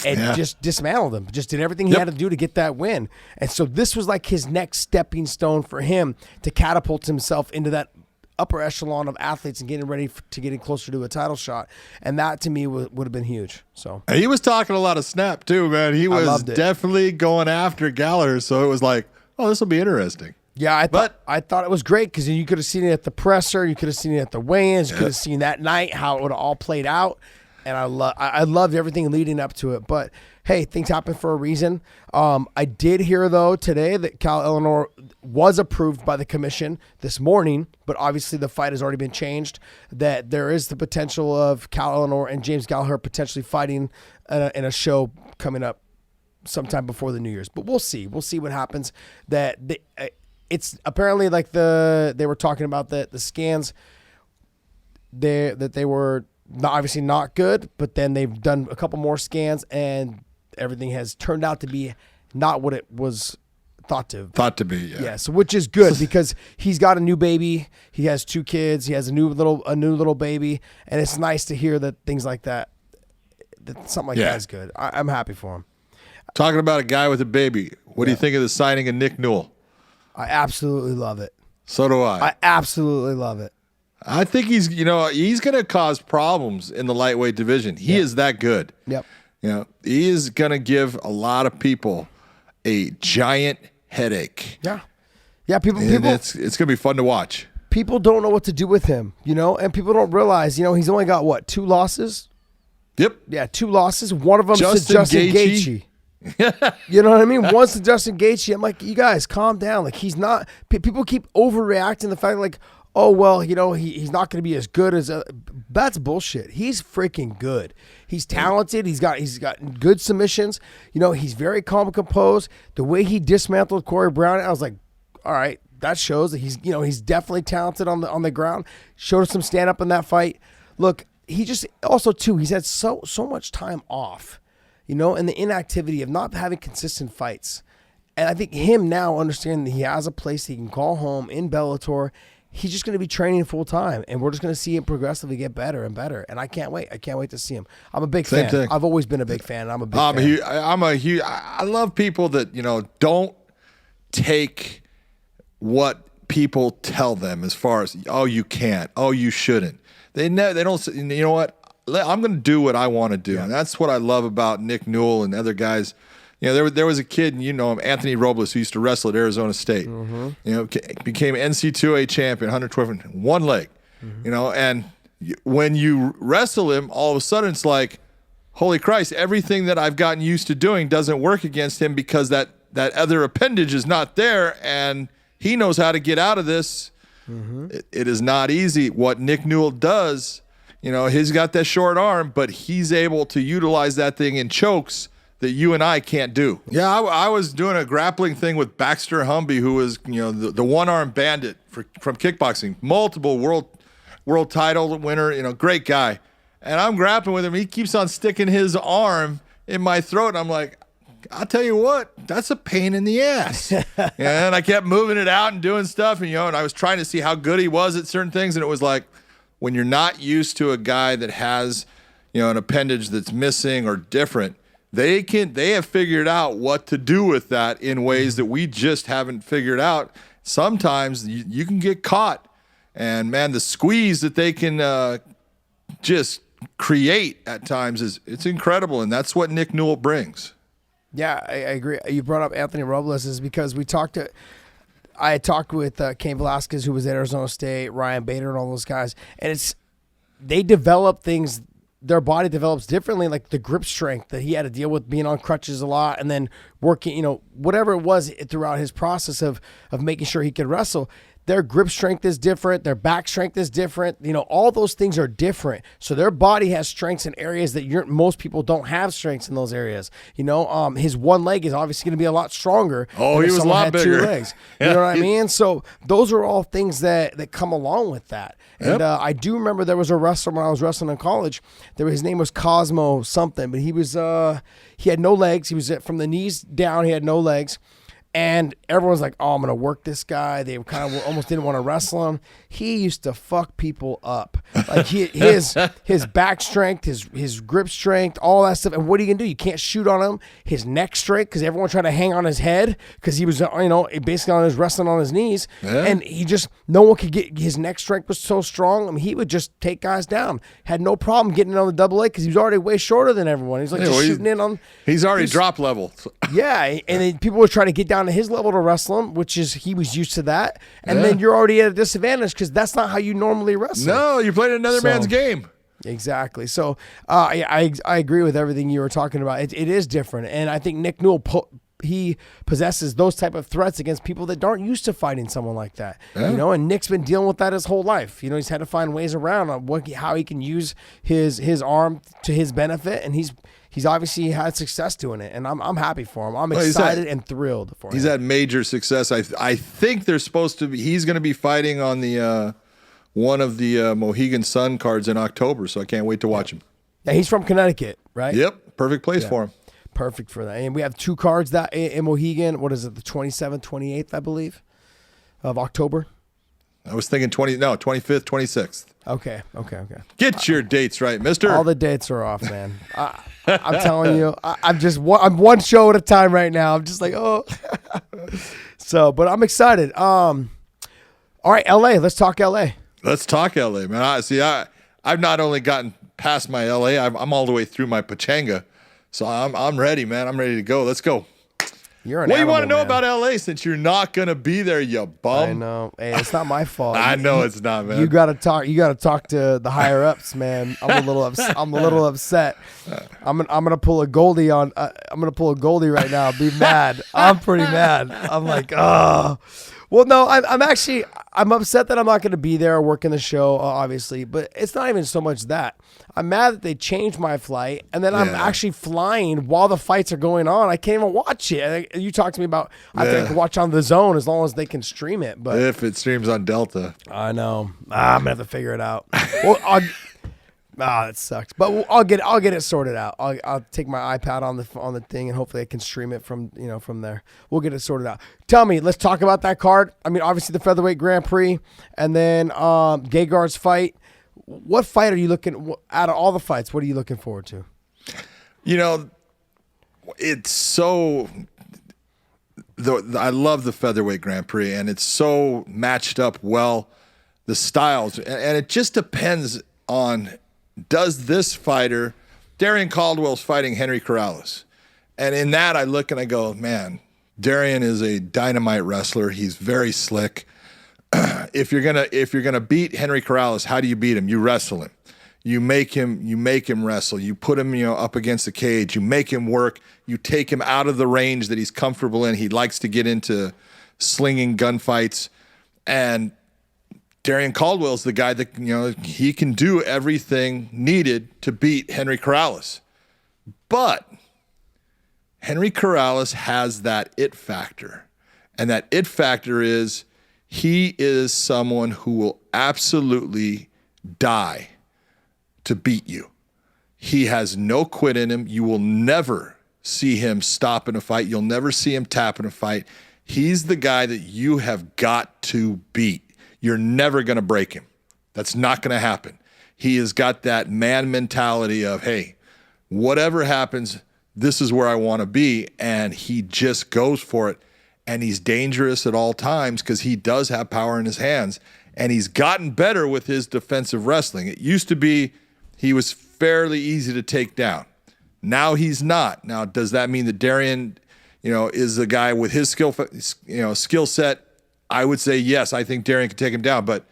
and just dismantled him. Just did everything he had to do to get that win. And so this was like his next stepping stone for him to catapult himself into that upper echelon of athletes and getting ready to getting closer to a title shot. And that to me would have been huge. So he was talking a lot of snap too, man. He was definitely going after Gallagher. So it was like, oh, this will be interesting. Yeah, I thought it was great because you could have seen it at the presser, you could have seen it at the weigh-ins, you could have seen that night how it would have all played out. And I loved everything leading up to it. But hey, things happen for a reason. I did hear though today that Cal Ellenor was approved by the commission this morning, but obviously the fight has already been changed. That there is the potential of Cal Ellenor and James Gallagher potentially fighting in a show coming up sometime before the New Year's. But we'll see. We'll see what happens. It's apparently like they were talking about the scans that they were obviously not good, but then they've done a couple more scans and everything has turned out to be not what it was thought to be. Yeah. So which is good because he's got a new baby, he has 2 kids, he has a new little baby, and it's nice to hear that things like that something like that is good. I'm happy for him. Talking about a guy with a baby, what do you think of the signing of Nick Newell? I absolutely love it. So do I. I absolutely love it. I think he's going to cause problems in the lightweight division. He is that good. Yep. He is going to give a lot of people a giant headache. Yeah. Yeah, people it's going to be fun to watch. People don't know what to do with him, and people don't realize, he's only got 2 losses? Yep. Yeah, 2 losses. One of them to Justin Gaethje. You know what I mean? Once to Justin Gaethje, I'm like, you guys, calm down. Like, he's not. People keep overreacting to the fact, like, oh well, he's not going to be as good as. That's bullshit. He's freaking good. He's talented. He's got good submissions. He's very calm and composed. The way he dismantled Corey Brown, I was like, all right, that shows that he's definitely talented on the ground. Showed us some stand up in that fight. Look, he just also too. He's had so much time off. And the inactivity of not having consistent fights. And I think him now understanding that he has a place he can call home in Bellator, he's just going to be training full time, and we're just going to see him progressively get better and better. And I can't wait. I can't wait to see him. I'm a big fan. I've always been a big fan. And I'm a big fan. I love people that don't take what people tell them as far as, oh, you can't, oh, you shouldn't. They don't. You know what? I'm going to do what I want to do. Yeah. And that's what I love about Nick Newell and other guys. There was a kid, and him, Anthony Robles, who used to wrestle at Arizona State. Mm-hmm. Became NC2A champion, 112, one leg. Mm-hmm. And when you wrestle him, all of a sudden it's like, holy Christ, everything that I've gotten used to doing doesn't work against him because that other appendage is not there, and he knows how to get out of this. Mm-hmm. It is not easy. What Nick Newell does, he's got that short arm, but he's able to utilize that thing in chokes that you and I can't do. Yeah, I was doing a grappling thing with Baxter Humby, who was, the one-arm bandit from kickboxing, multiple world title winner, great guy. And I'm grappling with him. He keeps on sticking his arm in my throat. And I'm like, I'll tell you what, that's a pain in the ass. And I kept moving it out and doing stuff, and I was trying to see how good he was at certain things, and it was like, when you're not used to a guy that has, an appendage that's missing or different, they have figured out what to do with that in ways that we just haven't figured out. Sometimes you can get caught, and man, the squeeze that they can just create at times it's incredible, and that's what Nick Newell brings. Yeah, I agree. You brought up Anthony Robles is because I had talked with Cain Velasquez, who was at Arizona State, Ryan Bader, and all those guys, and they develop things. Their body develops differently, like the grip strength that he had to deal with being on crutches a lot, and then working, whatever it was throughout his process of making sure he could wrestle. Their grip strength is different. Their back strength is different. All those things are different. So their body has strengths in areas that most people don't have strengths in those areas. His one leg is obviously going to be a lot stronger. Oh, he was a lot bigger. 2 legs. You know what I mean? So those are all things that come along with that. And I do remember there was a wrestler when I was wrestling in college. His name was Cosmo something, but he had no legs. He was from the knees down. He had no legs. And everyone's like, oh, I'm going to work this guy. They kind of almost didn't want to wrestle him. He used to fuck people up. Like his back strength, his grip strength, all that stuff. And what are you going to do? You can't shoot on him. His neck strength, because everyone tried to hang on his head because he was, basically on his wrestling on his knees. Yeah. And no one could get, his neck strength was so strong. I mean, he would just take guys down. Had no problem getting on the double A because he was already way shorter than everyone. He's like shooting in on. He's already drop level. Yeah. And then people would try to get down to his level to wrestle him, which is he was used to that, and then you're already at a disadvantage because that's not how you normally wrestle. No, you're playing another man's game. Exactly. So I agree with everything you were talking about. It is different, and I think Nick Newell he possesses those type of threats against people that aren't used to fighting someone like that. Yeah. And Nick's been dealing with that his whole life. He's had to find ways around on how he can use his arm to his benefit, and he's obviously had success doing it, and I'm happy for him. I'm excited and thrilled for him. He's had major success. I think they're supposed to be. He's going to be fighting on the one of the Mohegan Sun cards in October, so I can't wait to watch him. Yeah, he's from Connecticut, right? Yep, perfect place for him. Perfect for that. And we have 2 cards that in Mohegan. What is it? The 27th, 28th, I believe, of October. I was thinking 25th, 26th. Okay. Get your dates right, mister. All the dates are off, man. I'm telling you, I'm one show at a time right now. I'm just like, oh. So, but I'm excited. All right, LA. Let's talk LA. Let's talk LA, man. I've not only gotten past my LA, I'm all the way through my Pachanga. So I'm ready, man. I'm ready to go. Let's go. What do you want to know about LA since you're not gonna be there, you bum? I know. Hey, it's not my fault. I know it's not, man. You gotta talk to the higher ups, man. I'm a little upset. I'm gonna pull a Goldie on. I'm gonna pull a Goldie right now. Be mad. I'm pretty mad. I'm like, oh. Well, no, I'm upset that I'm not going to be there working the show, obviously, but it's not even so much that. I'm mad that they changed my flight, and then I'm actually flying while the fights are going on. I can't even watch it. You talked to me about I think I can watch on the Zone as long as they can stream it. But if it streams on Delta. I know. I'm going to have to figure it out. Well, that sucks. But I'll get it sorted out. I'll take my iPad on the thing, and hopefully I can stream it from there. We'll get it sorted out. Tell me, let's talk about that card. I mean, obviously the featherweight Grand Prix, and then Gegard's fight. What fight are you looking out of all the fights? What are you looking forward to? It's so. I love the featherweight Grand Prix, and it's so matched up well. The styles, and it just depends on. Does this fighter, Darian Caldwell's fighting Henry Corrales. And in that I look and I go, man, Darian is a dynamite wrestler. He's very slick. If you're gonna beat Henry Corrales, how do you beat him? You wrestle him. You make him wrestle. You put him, up against the cage. You make him work. You take him out of the range that he's comfortable in. He likes to get into slinging gunfights. And Darian Caldwell's the guy that, he can do everything needed to beat Henry Corrales. But Henry Corrales has that it factor. And that it factor is he is someone who will absolutely die to beat you. He has no quit in him. You will never see him stop in a fight. You'll never see him tap in a fight. He's the guy that you have got to beat. You're never going to break him. That's not going to happen. He has got that man mentality of, hey, whatever happens, this is where I want to be. And he just goes for it. And he's dangerous at all times because he does have power in his hands. And he's gotten better with his defensive wrestling. It used to be he was fairly easy to take down. Now he's not. Now, does that mean that Darian, is a guy with his skill set? I would say yes. I think Darian can take him down, but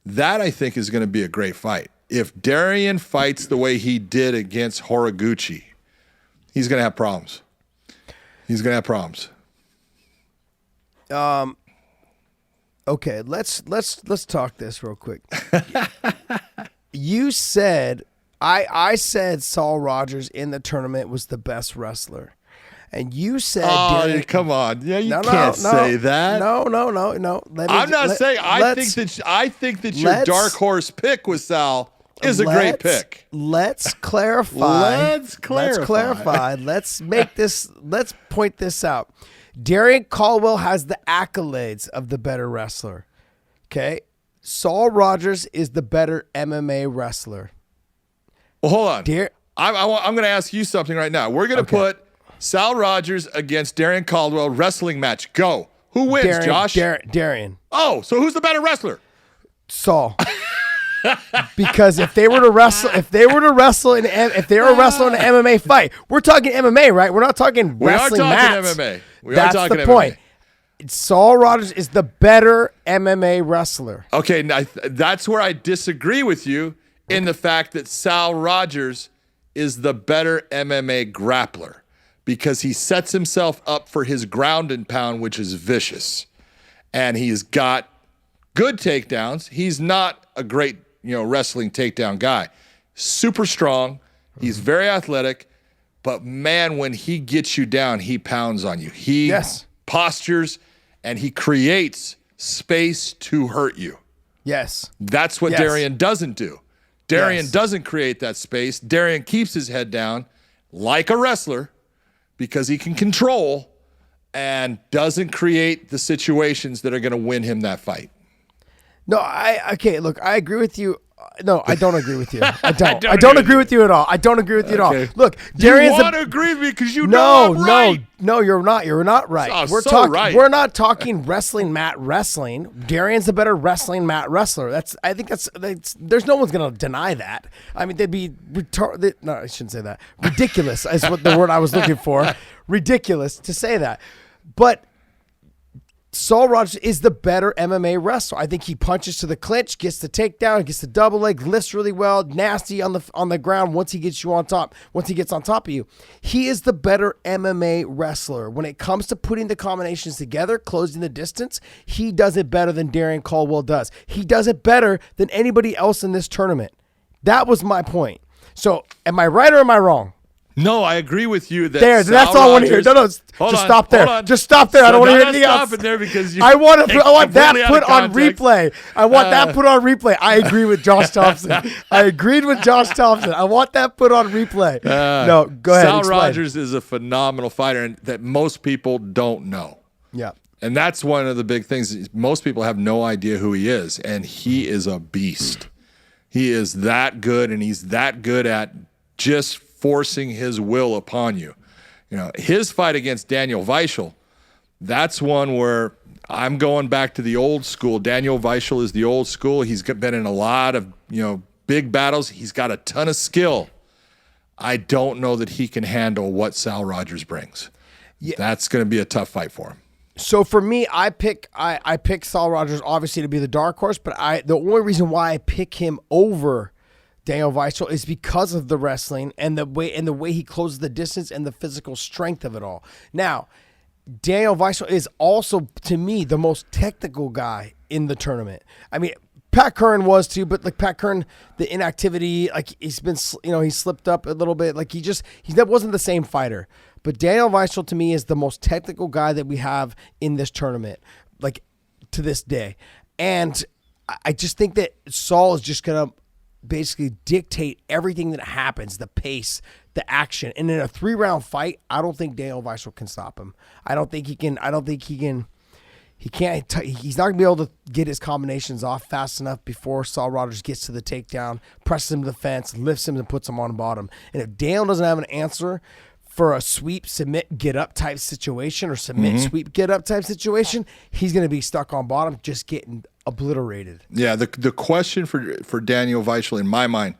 that I think is going to be a great fight. If Darian fights the way he did against Horiguchi, he's going to have problems. He's going to have problems. Okay, let's talk this real quick. You said I said Saul Rogers in the tournament was the best wrestler. And you said, "Oh, come on! Yeah, you can't say that." No. I'm not saying. I think that your dark horse pick with Sal is a great pick. Let's clarify. Let's clarify. Let's point this out. Darian Caldwell has the accolades of the better wrestler. Okay, Saul Rogers is the better MMA wrestler. Well, hold on. I'm going to ask you something right now. We're going to put Sal Rogers against Darian Caldwell wrestling match. Go. Who wins, Josh? Darian. Oh, so who's the better wrestler? Saul. Because if they were to wrestle in an MMA fight, we're talking MMA, right? We're not talking wrestling mats. MMA. That's the point. Saul Rogers is the better MMA wrestler. Okay, now that's where I disagree with you in the fact that Sal Rogers is the better MMA grappler because he sets himself up for his ground and pound, which is vicious. And he's got good takedowns. He's not a great, wrestling takedown guy. Super strong. He's very athletic. But man, when he gets you down, he pounds on you. He postures and he creates space to hurt you. Yes. That's what Darian doesn't do. Darian doesn't create that space. Darian keeps his head down like a wrestler because he can control and doesn't create the situations that are going to win him that fight. No, look, I agree with you. No, I don't agree with you. I don't agree with you at all. I don't agree with you at all. Look, Darian's you want to agree with me because I'm right. No, you're not. You're not right. Oh, We're not talking wrestling mat wrestling. Darian's the better wrestling mat wrestler. There's no one's gonna deny that. I mean, they'd be retarded. No, I shouldn't say that. Ridiculous is what the word I was looking for. Ridiculous to say that, but Saul Rogers is the better MMA wrestler. I think he punches to the clinch, gets the takedown, gets the double leg, lifts really well, nasty on the ground once he gets you on top, once he gets on top of you. He is the better MMA wrestler. When it comes to putting the combinations together, closing the distance, he does it better than Darian Caldwell does. He does it better than anybody else in this tournament. That was my point. So am I right or am I wrong? No, I agree with you. That's all I want to hear. Just stop there. Just stop there. I don't want to hear anything else. There because I want that put on replay. I want that put on replay. I agree with Josh Thompson. I agreed with Josh Thompson. I want that put on replay. No, go ahead. Sal Rogers is a phenomenal fighter and that most people don't know. Yeah. And that's one of the big things. Most people have no idea who he is, and he is a beast. He is that good, and he's that good at just forcing his will upon you. His fight against Daniel Weichel, that's one where I'm going back to the old school. Daniel Weichel is the old school. He's been in a lot of, big battles. He's got a ton of skill. I don't know that he can handle what Sal Rogers brings. Yeah. That's going to be a tough fight for him. So for me, I pick Saul Rogers obviously to be the dark horse, but the only reason why I pick him over Daniel Weichel is because of the wrestling and the way he closes the distance and the physical strength of it all. Now, Daniel Weichel is also, to me, the most technical guy in the tournament. I mean, Pat Curran was too, but like Pat Curran, the inactivity, like he's been, he slipped up a little bit. Like that wasn't the same fighter. But Daniel Weichel to me is the most technical guy that we have in this tournament, like to this day. And I just think that Saul is just gonna basically dictate everything that happens, the pace, the action. And in a 3-round fight, I don't think Daniel Weichel can stop him. He's not going to be able to get his combinations off fast enough before Saul Rogers gets to the takedown, presses him to the fence, lifts him and puts him on the bottom. And if Daniel doesn't have an answer for a sweep, submit, get up type situation or submit, sweep, get up type situation, he's going to be stuck on bottom just getting obliterated. Yeah, the question for Daniel Weichel in my mind,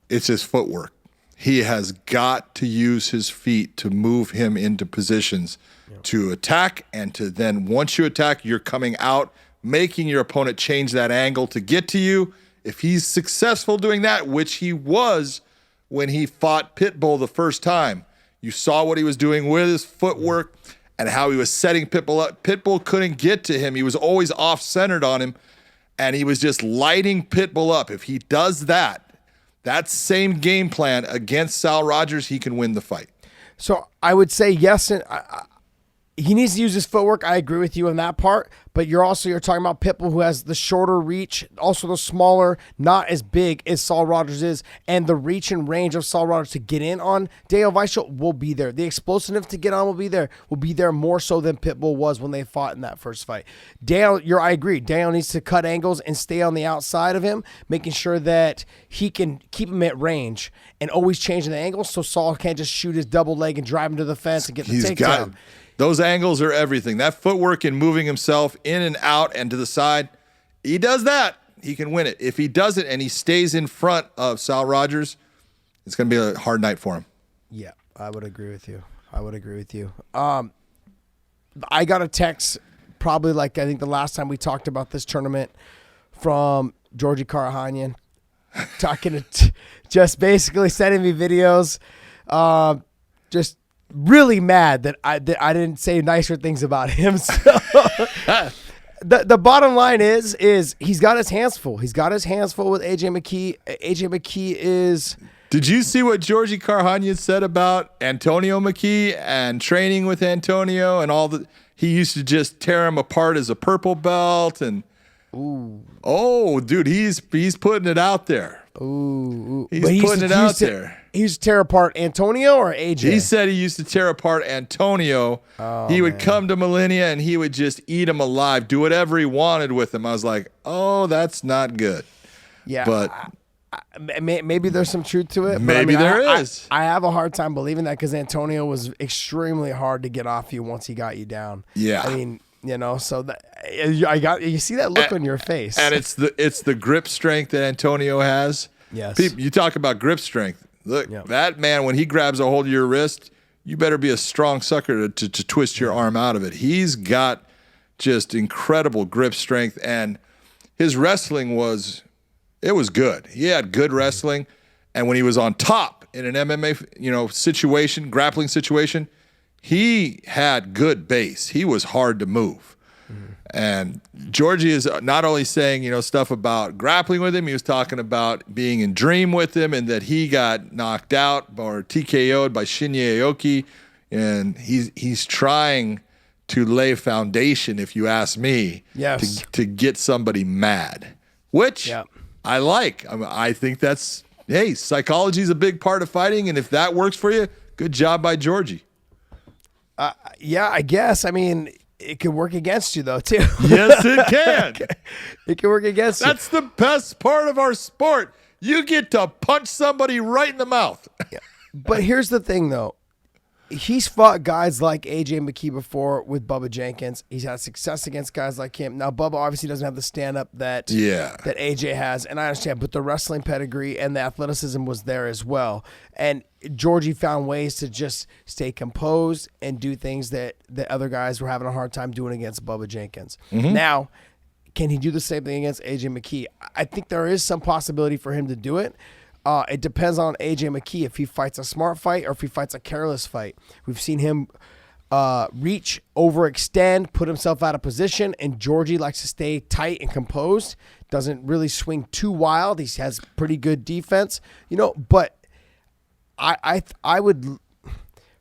it's his footwork. he has got to use his feet to move him into positions to attack, and to then once you attack, you're coming out, making your opponent change that angle to get to you. If he's successful doing that, which he was when he fought Pitbull the first time, you saw what he was doing with his footwork and how he was setting Pitbull up. Pitbull couldn't get to him. He was always off-centered on him, and he was just lighting Pitbull up. If he does that same game plan against Sal Rogers, he can win the fight. So I would say yes, and he needs to use his footwork. I agree with you on that part, but you're talking about Pitbull, who has the shorter reach, also the smaller, not as big as Saul Rogers is, and the reach and range of Saul Rogers to get in on Dale Weichel will be there. The explosiveness to get on will be there more so than Pitbull was when they fought in that first fight. Dale, I agree. Dale needs to cut angles and stay on the outside of him, making sure that he can keep him at range and always changing the angle so Saul can't just shoot his double leg and drive him to the fence and get the takedown. Those angles are everything. That footwork and moving himself in and out and to the side, he does that, he can win it. If he doesn't and he stays in front of Sal Rogers, it's going to be a hard night for him. Yeah, I would agree with you. I got a text probably I think the last time we talked about this tournament from Georgie Karahanyan talking to just basically sending me videos, just really mad that I didn't say nicer things about him. So the bottom line is he's got his hands full. He's got his hands full with AJ McKee. AJ McKee is. Did you see what Georgie Karahanyan said about Antonio McKee and training with Antonio and all the? He used to just tear him apart as a purple belt and. Ooh. Oh, dude, he's putting it out there. Ooh. He's putting it out there. He used to tear apart Antonio or AJ? He said he used to tear apart Antonio. He would come to Millennia and he would just eat him alive, do whatever he wanted with him. I was like, oh, that's not good. Yeah. But maybe there's some truth to it. Maybe there is. I have a hard time believing that because Antonio was extremely hard to get off you once he got you down. Yeah. I mean, so that you see that look on your face. And it's the grip strength that Antonio has. Yes. People, you talk about grip strength. Look, that man, when he grabs a hold of your wrist, you better be a strong sucker to twist your arm out of it. He's got just incredible grip strength, and his wrestling was good. He had good wrestling, and when he was on top in an MMA, situation, grappling situation, he had good base. He was hard to move. And Georgie is not only saying, stuff about grappling with him, he was talking about being in Dream with him and that he got knocked out or TKO'd by Shinya Aoki. And he's trying to lay foundation, if you ask me, to get somebody mad, which I like. I think psychology is a big part of fighting. And if that works for you, good job by Georgie. I guess. I mean, it can work against you, though, too. Yes, it can. It can work against you. That's the best part of our sport. You get to punch somebody right in the mouth. But here's the thing, though. He's fought guys like AJ McKee before with Bubba Jenkins. He's had success against guys like him. Now, Bubba obviously doesn't have the stand-up that AJ has, and I understand, but the wrestling pedigree and the athleticism was there as well. And Georgie found ways to just stay composed and do things that other guys were having a hard time doing against Bubba Jenkins. Mm-hmm. Now, can he do the same thing against AJ McKee? I think there is some possibility for him to do it. It depends on AJ McKee if he fights a smart fight or if he fights a careless fight. We've seen him reach, overextend, put himself out of position, and Georgie likes to stay tight and composed. Doesn't really swing too wild. He has pretty good defense, but I would,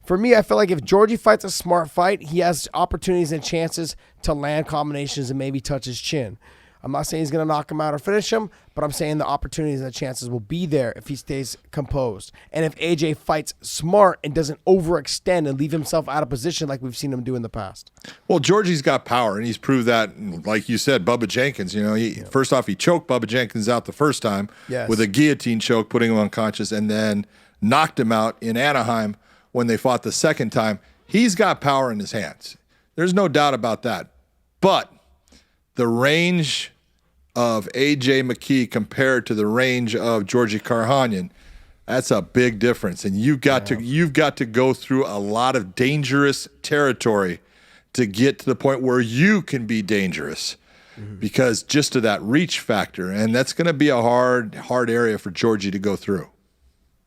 for me, I feel like if Georgie fights a smart fight, he has opportunities and chances to land combinations and maybe touch his chin. I'm not saying he's going to knock him out or finish him, but I'm saying the opportunities and the chances will be there if he stays composed. And if AJ fights smart and doesn't overextend and leave himself out of position like we've seen him do in the past. Well, Georgie's got power, and he's proved that, like you said, Bubba Jenkins. First off, he choked Bubba Jenkins out the first time with a guillotine choke, putting him unconscious, and then knocked him out in Anaheim when they fought the second time. He's got power in his hands. There's no doubt about that. But the range of AJ McKee compared to the range of Georgie Karahanyan, That's a big difference, and you've got to go through a lot of dangerous territory to get to the point where you can be dangerous, because just to that reach factor, and that's going to be a hard area for Georgie to go through.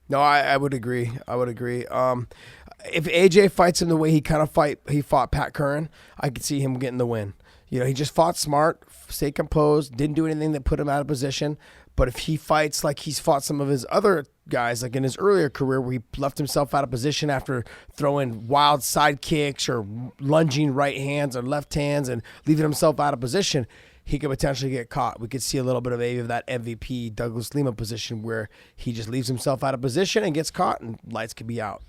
No, I would agree. If AJ fights him the way he fought Pat Curran, I could see him getting the win. You know, he just fought smart, stayed composed, didn't do anything that put him out of position. But if he fights like he's fought some of his other guys, like in his earlier career where he left himself out of position after throwing wild side kicks or lunging right hands or left hands and leaving himself out of position, he could potentially get caught. We could see a little bit of maybe of that MVP Douglas Lima position where he just leaves himself out of position and gets caught and lights could be out.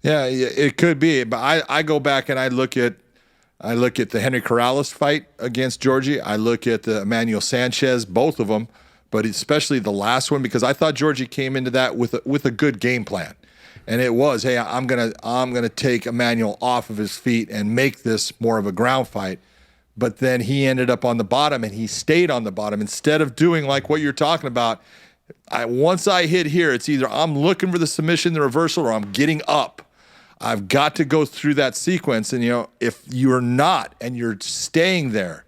Yeah, it could be. But I go back and I look at the Henry Corrales fight against Georgie. I look at the Emmanuel Sanchez, both of them, but especially the last one, because I thought Georgie came into that with a good game plan. And it was, hey, I'm gonna take Emmanuel off of his feet and make this more of a ground fight. But then he ended up on the bottom, and he stayed on the bottom instead of doing like what you're talking about. Once I hit here, it's either I'm looking for the submission, the reversal, or I'm getting up. I've got to go through that sequence. And, you know, if you're not and you're staying there,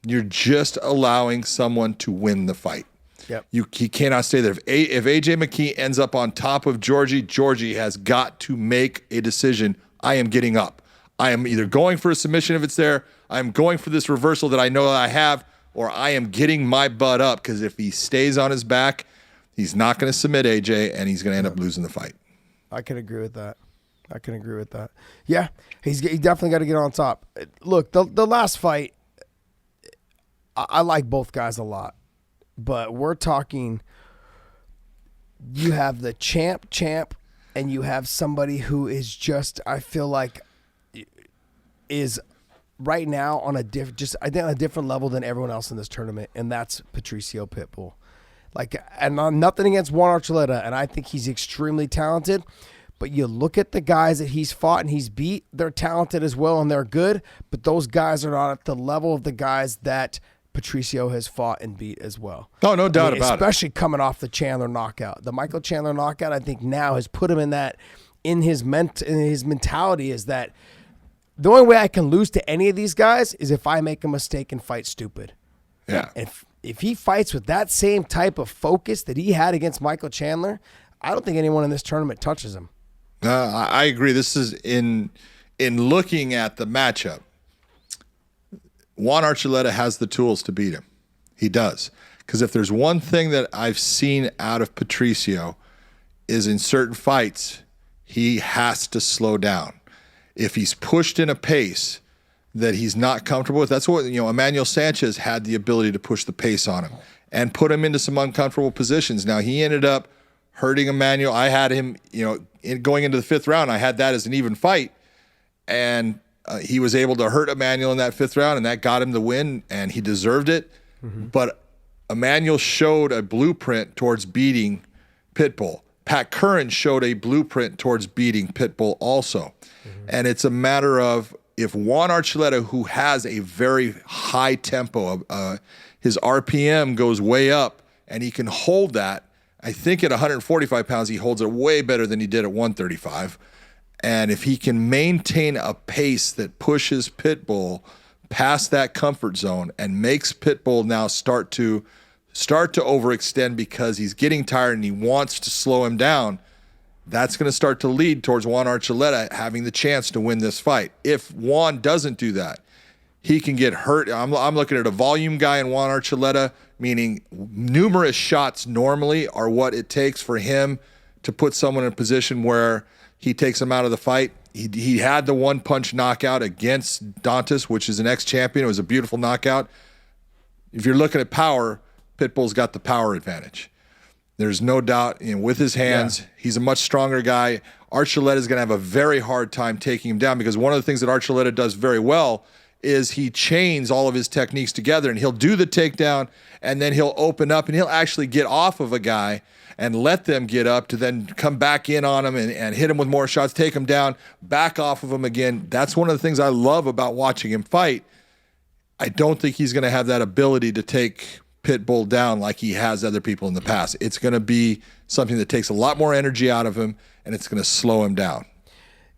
you're just allowing someone to win the fight. Yep. He cannot stay there. If AJ McKee ends up on top of Georgie has got to make a decision. I am getting up. I am either going for a submission if it's there, I'm going for this reversal that I know that I have, or I am getting my butt up, because if he stays on his back, he's not going to submit AJ, and he's going to end up losing the fight. I can agree with that. Yeah, he definitely got to get on top. Look, the last fight, I like both guys a lot, but we're talking, you have the champ, and you have somebody who is just, I feel like, is right now on a different level than everyone else in this tournament, and that's Patricio Pitbull. Like, and nothing against Juan Archuleta, and I think he's extremely talented. But you look at the guys that he's fought and he's beat, they're talented as well and they're good, but those guys are not at the level of the guys that Patricio has fought and beat as well. Oh, no doubt about it. Especially coming off the Chandler knockout. The Michael Chandler knockout, I think now has put him in his mentality is that the only way I can lose to any of these guys is if I make a mistake and fight stupid. Yeah. If he fights with that same type of focus that he had against Michael Chandler, I don't think anyone in this tournament touches him. I agree. This is in looking at the matchup. Juan Archuleta has the tools to beat him. He does. Because if there's one thing that I've seen out of Patricio is in certain fights, he has to slow down. If he's pushed in a pace that he's not comfortable with, that's what, Emmanuel Sanchez had the ability to push the pace on him and put him into some uncomfortable positions. Now, he ended up hurting Emmanuel. I had him, going into the fifth round, I had that as an even fight. And he was able to hurt Emmanuel in that fifth round, and that got him the win, and he deserved it. Mm-hmm. But Emmanuel showed a blueprint towards beating Pitbull. Pat Curran showed a blueprint towards beating Pitbull also. Mm-hmm. And it's a matter of if Juan Archuleta, who has a very high tempo, his RPM goes way up, and he can hold that. I think at 145 pounds, he holds it way better than he did at 135. And if he can maintain a pace that pushes Pitbull past that comfort zone and makes Pitbull now start to overextend because he's getting tired and he wants to slow him down, that's going to start to lead towards Juan Archuleta having the chance to win this fight. If Juan doesn't do that, he can get hurt. I'm looking at a volume guy in Juan Archuleta, meaning numerous shots normally are what it takes for him to put someone in a position where he takes him out of the fight. He had the one-punch knockout against Dantas, which is an ex-champion. It was a beautiful knockout. If you're looking at power, Pitbull's got the power advantage. There's no doubt. With his hands, He's a much stronger guy. Archuleta is going to have a very hard time taking him down, because one of the things that Archuleta does very well is he chains all of his techniques together, and he'll do the takedown, and then he'll open up, and he'll actually get off of a guy and let them get up to then come back in on him and hit him with more shots, take him down, back off of him again. That's one of the things I love about watching him fight. I don't think he's going to have that ability to take Pitbull down like he has other people in the past. It's going to be something that takes a lot more energy out of him, and it's going to slow him down.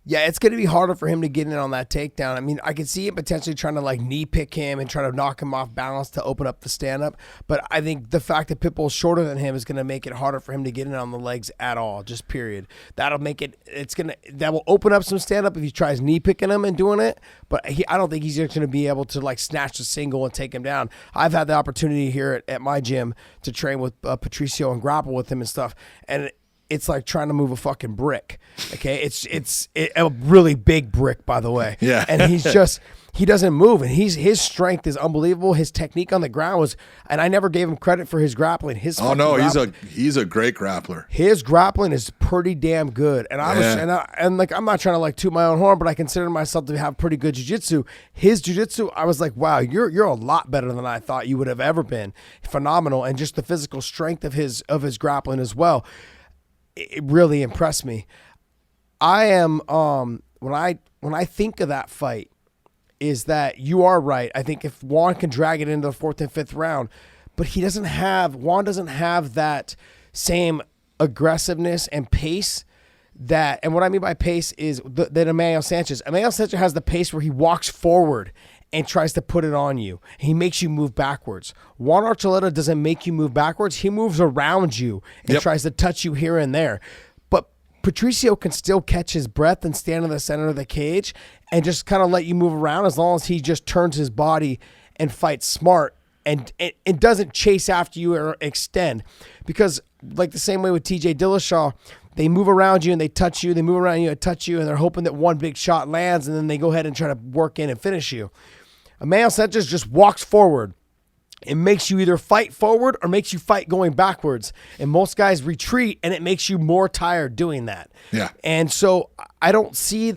Yeah, it's going to be harder for him to get in on that takedown. I mean, I could see him potentially trying to like knee pick him and try to knock him off balance to open up the stand-up. But I think the fact that Pitbull's shorter than him is going to make it harder for him to get in on the legs at all, just period. That'll make it, that will open up some stand-up if he tries knee picking him and doing it. But I don't think he's just going to be able to like snatch a single and take him down. I've had the opportunity here at my gym to train with Patricio and grapple with him and stuff. And it's like trying to move a fucking brick. Okay, it's a really big brick, by the way. Yeah, and he doesn't move, and his strength is unbelievable. His technique on the ground was, and I never gave him credit for his grappling. He's a great grappler. His grappling is pretty damn good, and I'm not trying to like toot my own horn, but I consider myself to have pretty good jiu-jitsu. His jiu-jitsu, I was like, wow, you're a lot better than I thought you would have ever been. Phenomenal, and just the physical strength of his grappling as well. It really impressed me. I am when I think of that fight, is that you are right. I think if Juan can drag it into the 4th and 5th round, but Juan doesn't have that same aggressiveness and pace that, and what I mean by pace is that Emmanuel Sanchez has the pace where he walks forward and tries to put it on you. He makes you move backwards. Juan Archuleta doesn't make you move backwards. He moves around you and tries to touch you here and there. But Patricio can still catch his breath and stand in the center of the cage and just kind of let you move around as long as he just turns his body and fights smart and doesn't chase after you or extend. Because like the same way with TJ Dillashaw, they move around you and they touch you. They move around you and touch you, and they're hoping that one big shot lands, and then they go ahead and try to work in and finish you. Emmanuel Sanchez just walks forward. It makes you either fight forward or makes you fight going backwards. And most guys retreat, and it makes you more tired doing that. Yeah. And so I see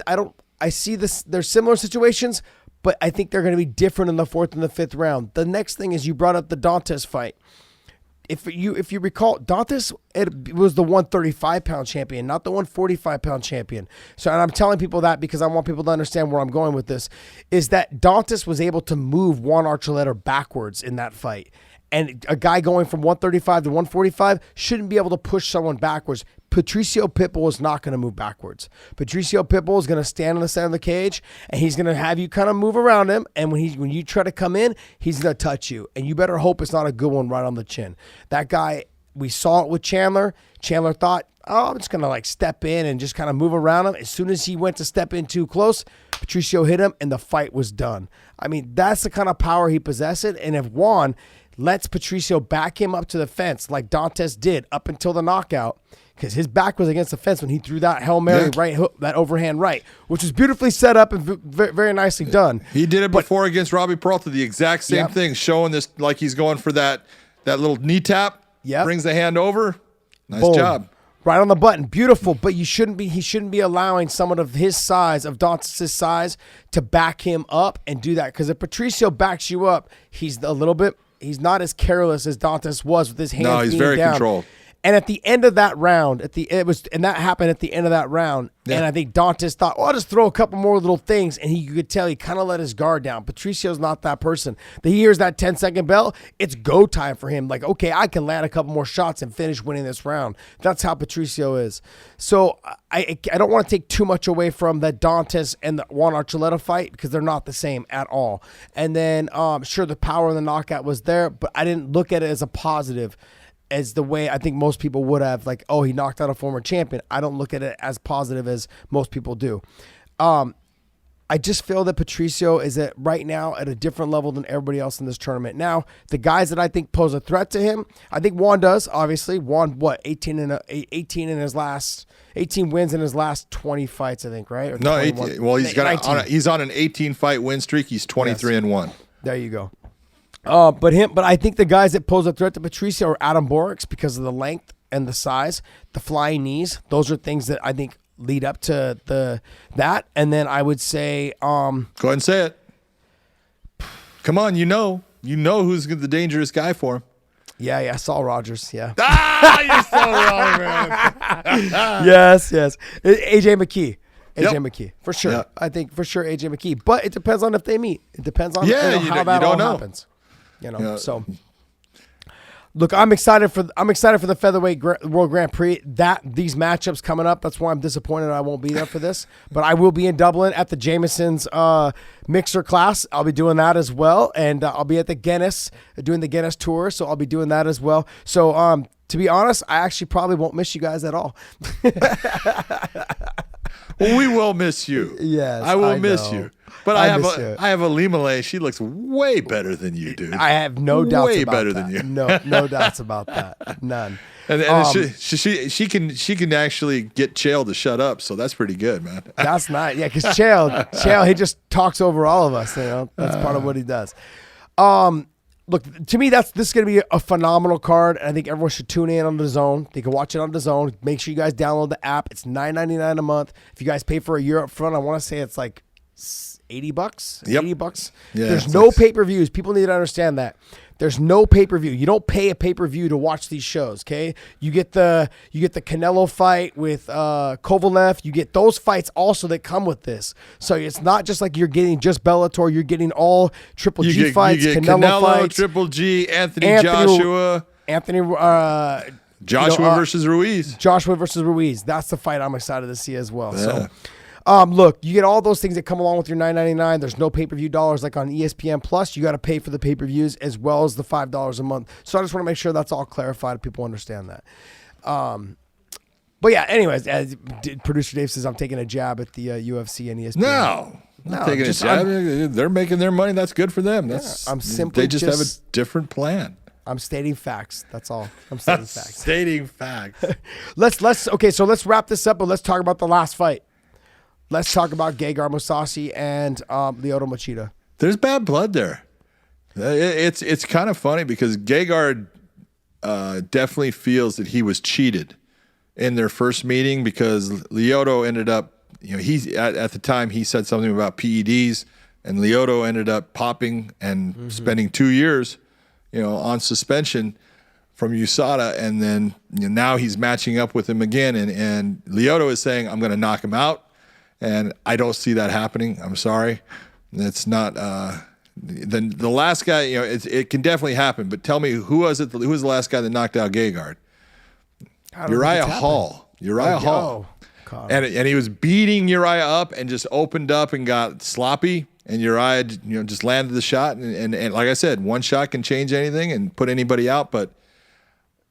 this. There's similar situations, but I think they're going to be different in the 4th and the 5th round. The next thing is you brought up the Dantes fight. If you recall, Dantes was the 135-pound champion, not the 145-pound champion. So, and I'm telling people that because I want people to understand where I'm going with this, is that Dantes was able to move Juan Archuleta backwards in that fight. And a guy going from 135 to 145 shouldn't be able to push someone backwards. Patricio Pitbull is not going to move backwards. Patricio Pitbull is going to stand in the center of the cage, and he's going to have you kind of move around him. And when you try to come in, he's going to touch you. And you better hope it's not a good one right on the chin. That guy, we saw it with Chandler. Chandler thought, I'm just going to like step in and just kind of move around him. As soon as he went to step in too close, Patricio hit him, and the fight was done. I mean, that's the kind of power he possessed. And if Juan lets Patricio back him up to the fence like Dantes did up until the knockout, because his back was against the fence when he threw that Hail Mary right hook, that overhand right, which was beautifully set up and very, very nicely done. He did it before against Robbie Peralta, the exact same thing, showing this like he's going for that little knee tap, brings the hand over. Nice job. Right on the button. Beautiful, but he shouldn't be allowing someone of his size, of Dantes' size, to back him up and do that. Because if Patricio backs you up, he's not as careless as Dantes was with his hands being down. No, he's very controlled. And at the end of that round, that happened at the end of that round, and I think Dantes thought, I'll just throw a couple more little things, and you could tell he kind of let his guard down. Patricio's not that person. He hears that 10-second bell, it's go time for him. Like, okay, I can land a couple more shots and finish winning this round. That's how Patricio is. So I don't want to take too much away from the Dantes and the Juan Archuleta fight because they're not the same at all. And then, sure, the power of the knockout was there, but I didn't look at it as a positive, as the way I think most people would have, like, oh, he knocked out a former champion. I don't look at it as positive as most people do. I just feel that Patricio is right now at a different level than everybody else in this tournament. Now, the guys that I think pose a threat to him, I think Juan does, obviously. Juan, 18 wins in his last 20 fights, I think, right? Or no, 18, well, he's on an 18-fight win streak. He's 23-1. There you go. But I think the guys that pose a threat to Patricio are Adam Borics because of the length and the size, the flying knees. Those are things that I think lead up to that. And then I would say, go ahead and say it. Come on, you know who's the dangerous guy for him. Yeah, Saul Rogers. Yeah. You're so wrong, man. yes. AJ McKee. McKee, for sure. Yep. I think for sure AJ McKee. But it depends on if they meet. It depends on how that all happens. So Look, I'm excited for the featherweight World Grand Prix. These matchups coming up. That's why I'm disappointed I won't be there for this. But I will be in Dublin at the Jameson's mixer class. I'll be doing that as well, and I'll be at the Guinness doing the Guinness tour. So I'll be doing that as well. So to be honest, I actually probably won't miss you guys at all. Well, we will miss you. Yes, I will miss you. But I have a Limale. She looks way better than you, dude. I have no doubts way about better that. than you. No doubts about that. None. And she can actually get Chael to shut up, so that's pretty good, man. That's nice. Yeah, because Chael, he just talks over all of us. You know, that's part of what he does. Look, to me, this is going to be a phenomenal card, and I think everyone should tune in on DAZN. They can watch it on DAZN. Make sure you guys download the app. It's $9.99 a month. If you guys pay for a year up front, I want to say it's like $80. Yep. $80. Yeah, There's no pay-per-views. People need to understand that. There's no pay-per-view. You don't pay a pay-per-view to watch these shows, okay? You get the Canelo fight with Kovalev. You get those fights also that come with this. So it's not just like you're getting just Bellator. You're getting all Triple G fights, you get Canelo fights, Triple G, Joshua versus Ruiz. Joshua versus Ruiz. That's the fight I'm excited to see as well. Yeah. So, look, you get all those things that come along with your $9.99. There's no pay-per-view dollars like on ESPN Plus. You got to pay for the pay-per-views as well as the $5 a month. So I just want to make sure that's all clarified. People understand that. But yeah, anyways, as producer Dave says, I'm taking a jab at the UFC and ESPN. No, taking a jab. They're making their money. That's good for them. They just have a different plan. I'm stating facts. That's all. I'm stating facts. Stating facts. So let's wrap this up, but let's talk about the last fight. Let's talk about Gegard Mousasi and Lyoto Machida. There's bad blood there. It's kind of funny because Gegard definitely feels that he was cheated in their first meeting because Lyoto ended up, he's at the time he said something about PEDs, and Lyoto ended up popping and spending 2 years, on suspension from USADA, and then now he's matching up with him again, and Lyoto is saying, I'm going to knock him out. And I don't see that happening. I'm sorry. It's not the last guy, it can definitely happen. But tell me, who was the last guy that knocked out Gegard? Uriah Hall. Uriah Hall. And he was beating Uriah up and just opened up and got sloppy. And Uriah, just landed the shot. And like I said, one shot can change anything and put anybody out. But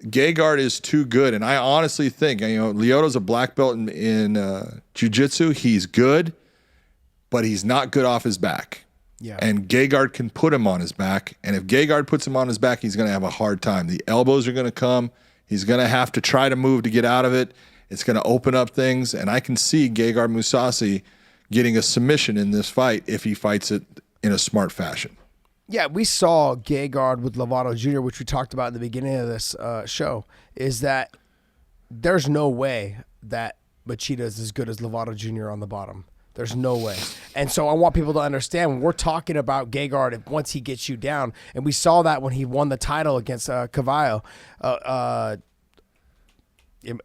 Gegard is too good, and I honestly think Lyoto's a black belt in jiu-jitsu. He's good, but he's not good off his back. Yeah. And Gegard can put him on his back, and if Gegard puts him on his back, he's going to have a hard time. The elbows are going to come. He's going to have to try to move to get out of it. It's going to open up things, and I can see Gegard Mousasi getting a submission in this fight if he fights it in a smart fashion. Yeah, we saw Gegard with Lovato Jr., which we talked about at the beginning of this show, is that there's no way that Machida is as good as Lovato Jr. on the bottom. There's no way. And so I want people to understand when we're talking about Gegard, once he gets you down, and we saw that when he won the title against Cavallo.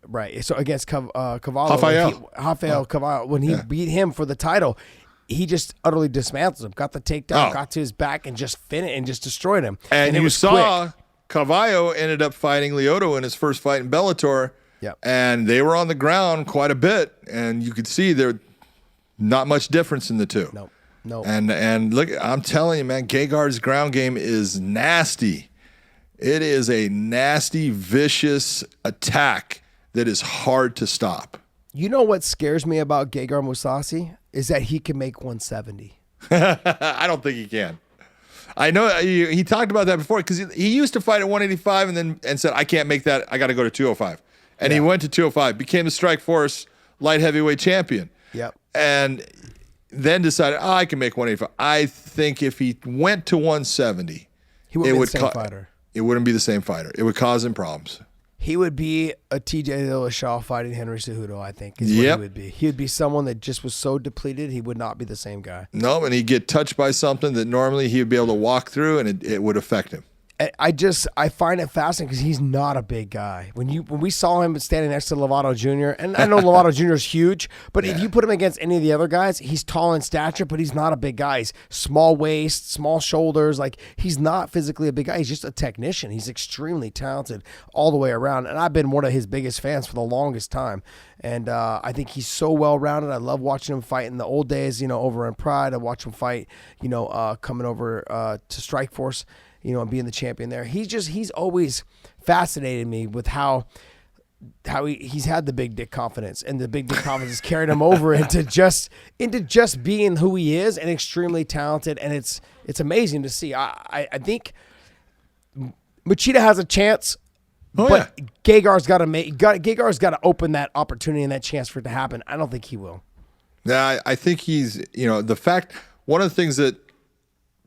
Right, so against Cavallo. Rafael Cavallo, when he beat him for the title, he just utterly dismantled him, got the takedown, got to his back, and just finished and just destroyed him. And you saw Cavallo ended up fighting Lyoto in his first fight in Bellator. Yep. And they were on the ground quite a bit, and you could see there not much difference in the two. No. And look, I'm telling you, man, Gegard's ground game is nasty. It is a nasty, vicious attack that is hard to stop. You know what scares me about Gegard Mousasi is that he can make 170. I don't think he can. I know he talked about that before because he used to fight at 185 and said, I can't make that. I got to go to 205. And he went to 205, became the Strikeforce light heavyweight champion. Yep. And then decided, I can make 185. I think if he went to 170, he wouldn't be the same fighter. It wouldn't be the same fighter. It would cause him problems. He would be a TJ Dillashaw fighting Henry Cejudo, I think, is what he would be. He would be someone that just was so depleted, he would not be the same guy. No, and he'd get touched by something that normally he would be able to walk through, and it would affect him. I find it fascinating because he's not a big guy. When we saw him standing next to Lovato Jr., and I know Lovato Jr. is huge, but if you put him against any of the other guys, he's tall in stature, but he's not a big guy. He's small waist, small shoulders. Like, he's not physically a big guy. He's just a technician. He's extremely talented all the way around, and I've been one of his biggest fans for the longest time. And I think he's so well-rounded. I love watching him fight in the old days, over in Pride. I watch him fight, coming over to Strikeforce, and being the champion there. He's always fascinated me with how he's had the big dick confidence, and the big dick confidence has carried him over into just being who he is, and extremely talented. And it's amazing to see. I think Machida has a chance. But Gegard's got to open that opportunity and that chance for it to happen. I don't think he will. Yeah, I think he's, one of the things that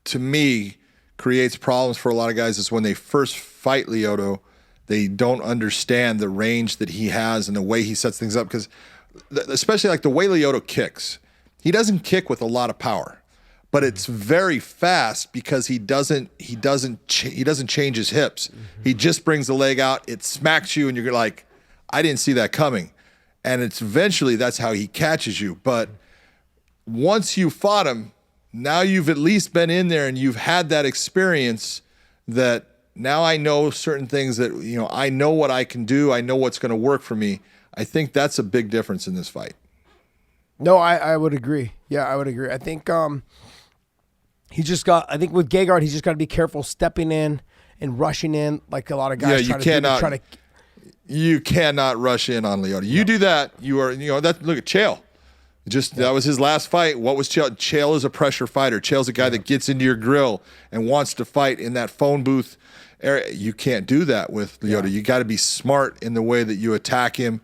to me creates problems for a lot of guys is when they first fight Lyoto, they don't understand the range that he has and the way he sets things up. Because especially like the way Lyoto kicks, he doesn't kick with a lot of power. But it's very fast because he doesn't change his hips. Mm-hmm. He just brings the leg out. It smacks you, and you're like, I didn't see that coming. And it's eventually that's how he catches you. But once you fought him, now you've at least been in there and you've had that experience that now I know certain things that I know what I can do. I know what's going to work for me. I think that's a big difference in this fight. No, I would agree. Yeah, I would agree. I think. I think with Gegard, he's just got to be careful stepping in and rushing in like a lot of guys you cannot rush in on Lyoto. You do that, you are, that. Look at Chael. That was his last fight. What was Chael? Chael is a pressure fighter. Chael's a guy that gets into your grill and wants to fight in that phone booth area. You can't do that with Lyoto. You got to be smart in the way that you attack him.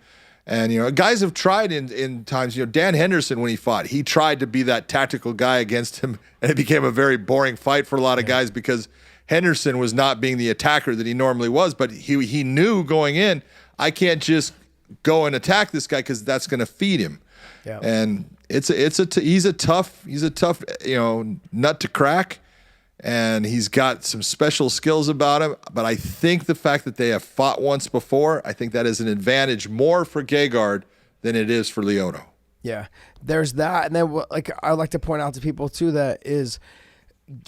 And, guys have tried in times, Dan Henderson, when he fought, he tried to be that tactical guy against him, and it became a very boring fight for a lot of guys because Henderson was not being the attacker that he normally was. But he knew going in, I can't just go and attack this guy because that's going to feed him. Yeah. And he's a tough nut to crack. And he's got some special skills about him. But I think the fact that they have fought once before, I think that is an advantage more for Gegard than it is for Lyoto. Yeah, there's that. And then I like to point out to people, too, that is,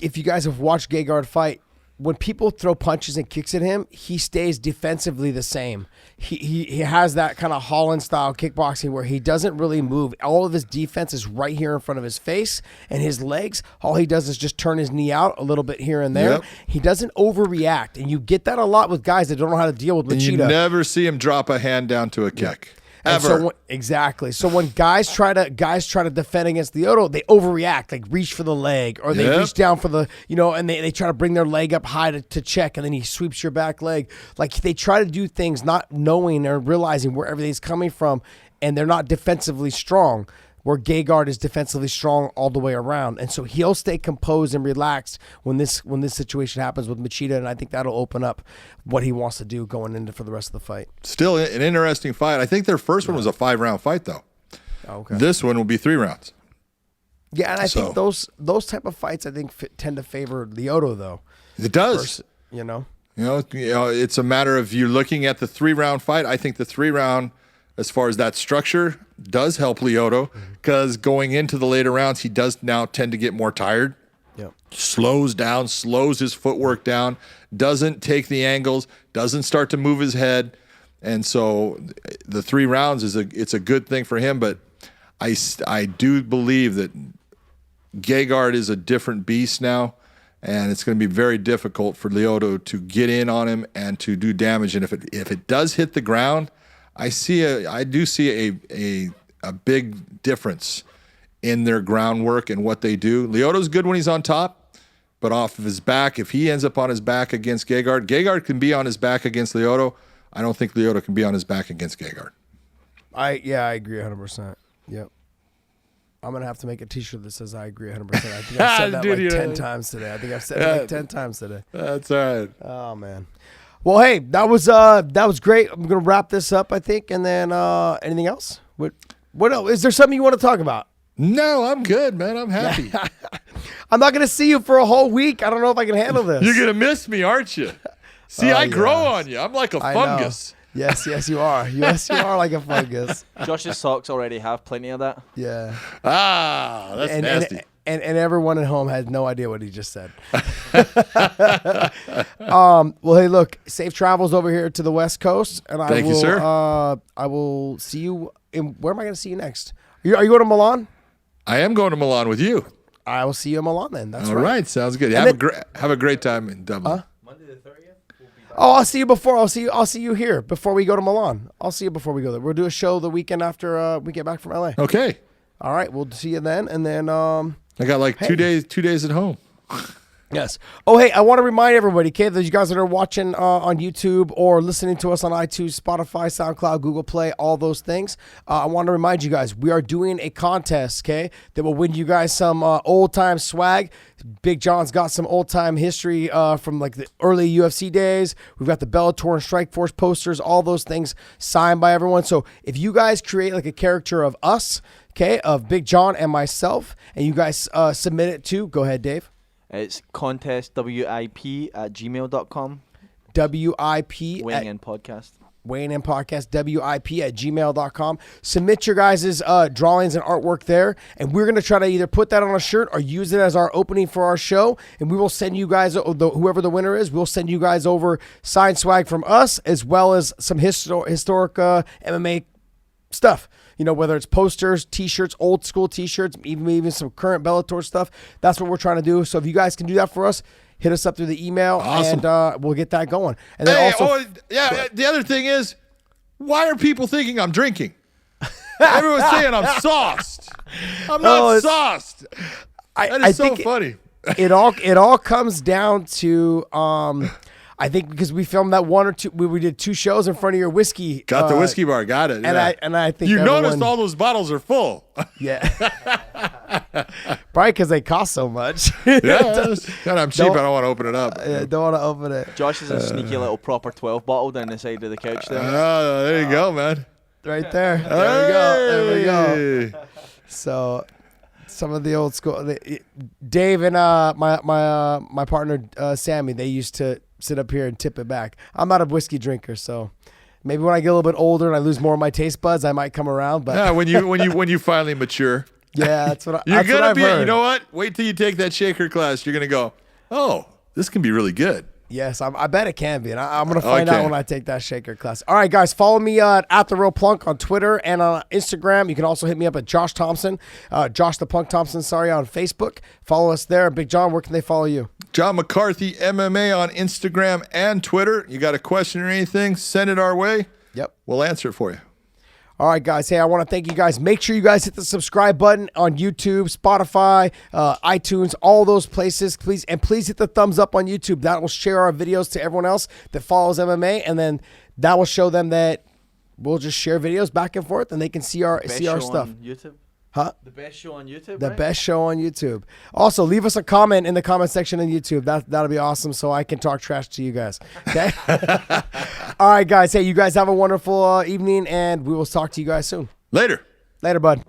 if you guys have watched Gegard fight, when people throw punches and kicks at him, he stays defensively the same. He has that kind of Holland-style kickboxing where he doesn't really move. All of his defense is right here in front of his face and his legs. All he does is just turn his knee out a little bit here and there. Yep. He doesn't overreact, and you get that a lot with guys that don't know how to deal with Machida. You never see him drop a hand down to a kick. Ever. Exactly. So when guys try to defend against Lyoto, they overreact, like reach for the leg, or they reach down for the, and they try to bring their leg up high to check, and then he sweeps your back leg. Like, they try to do things not knowing or realizing where everything's coming from, and they're not defensively strong, where Gegard is defensively strong all the way around. And so he'll stay composed and relaxed when this situation happens with Machida, and I think that'll open up what he wants to do going into for the rest of the fight. Still an interesting fight. I think their first one was a 5-round fight, though. Okay. This one will be 3 rounds. Yeah, and I think those type of fights, I think, tend to favor Lyoto, though. It does. It's a matter of you looking at the 3-round fight. I think the 3-round, as far as that structure, does help Lyoto because going into the later rounds, he does now tend to get more tired. Yep. Slows down, slows his footwork down, doesn't take the angles, doesn't start to move his head. And so the 3 rounds it's a good thing for him, but I do believe that Gegard is a different beast now, and it's going to be very difficult for Lyoto to get in on him and to do damage. And if it does hit the ground, I do see a big difference in their groundwork and what they do. Lyoto's good when he's on top, but off of his back, if he ends up on his back against Gegard can be on his back against Lyoto. I don't think Lyoto can be on his back against Gegard. I agree 100%. Yep. I'm going to have to make a t-shirt that says I agree 100%. I think I've said that 10 times today. I think I've said it 10 times today. That's all right. Oh, man. Well, hey, that was great. I'm going to wrap this up, I think, and then anything else? What else? Is there something you want to talk about? No, I'm good, man. I'm happy. I'm not gonna see you for a whole week. I don't know if I can handle this. You're gonna miss me, aren't you? See, I grow on you. I'm like a I know. fungus. Yes, you are. Yes, you are like a fungus. Josh's socks already have plenty of that. Yeah. Ah, that's nasty. And everyone at home has no idea what he just said. Well, hey, look, safe travels over here to the West Coast, and Thank you, sir. I will see you. Where am I going to see you next? Are you going to Milan? I am going to Milan with you. I will see you in Milan then. That's All right. right, sounds good. Have a great time in Dublin. Monday the 30th. We'll be back. Oh, I'll see you before. I'll see you here before we go to Milan. I'll see you before we go there. We'll do a show the weekend after we get back from LA. Okay. All right, we'll see you then, and then. I got like 2 days at home. Yes. Oh, hey, I want to remind everybody, okay, that you guys that are watching on YouTube or listening to us on iTunes, Spotify, SoundCloud, Google Play, all those things. I want to remind you guys, we are doing a contest, okay, that will win you guys some old-time swag. Big John's got some old-time history from like the early UFC days. We've got the Bellator and Strikeforce posters, all those things signed by everyone. So if you guys create like a character of us, okay, of Big John and myself, and you guys submit it to, go ahead, Dave. It's contestwip@gmail.com. WIP Weighing in podcast. Weighing in podcast, WIP@gmail.com. Submit your guys' drawings and artwork there, and we're going to try to either put that on a shirt or use it as our opening for our show, and we will send you guys, whoever the winner is, we'll send you guys over signed swag from us, as well as some historic MMA stuff. You know, whether it's posters, T-shirts, old school T-shirts, even some current Bellator stuff. That's what we're trying to do. So if you guys can do that for us, hit us up through the email, awesome. And we'll get that going. And then The other thing is, why are people thinking I'm drinking? Everyone's saying I'm sauced. I'm not sauced. That is so funny. It all comes down to I think because we filmed that one or two, we did 2 shoys in front of your whiskey. Got the whiskey bar, got it. And I think you noticed all those bottles are full. Yeah, probably because they cost so much. Yeah, I'm cheap. I don't want to open it up. Don't want to open it. Josh is a sneaky little proper 12 bottle down the side of the couch there. Oh, there you go, man. Right there. There we go. So, some of the old school. Dave and my partner Sammy, they used to sit up here and tip it back. I'm not a whiskey drinker, so maybe when I get a little bit older and I lose more of my taste buds, I might come around. But yeah, when you finally mature, yeah, that's what you're gonna be. Heard. You know what? Wait till you take that shaker class. You're gonna go, oh, this can be really good. Yes, I bet it can be, and I'm going to find out when I take that shaker class. All right, guys, follow me at The Real Plunk on Twitter and on Instagram. You can also hit me up at Josh Thompson, Josh the Plunk Thompson, on Facebook. Follow us there. Big John, where can they follow you? John McCarthy MMA on Instagram and Twitter. You got a question or anything, send it our way. Yep. We'll answer it for you. All right, guys. Hey, I want to thank you guys. Make sure you guys hit the subscribe button on YouTube, Spotify, iTunes, all those places. Please hit the thumbs up on YouTube. That will share our videos to everyone else that follows MMA, and then that will show them that we'll just share videos back and forth, and they can see our stuff. YouTube. Huh? The best show on YouTube. The best show on YouTube. Also, leave us a comment in the comment section on YouTube. That'll be awesome, so I can talk trash to you guys. Okay. All right, guys. Hey, you guys have a wonderful evening, and we will talk to you guys soon. Later, bud.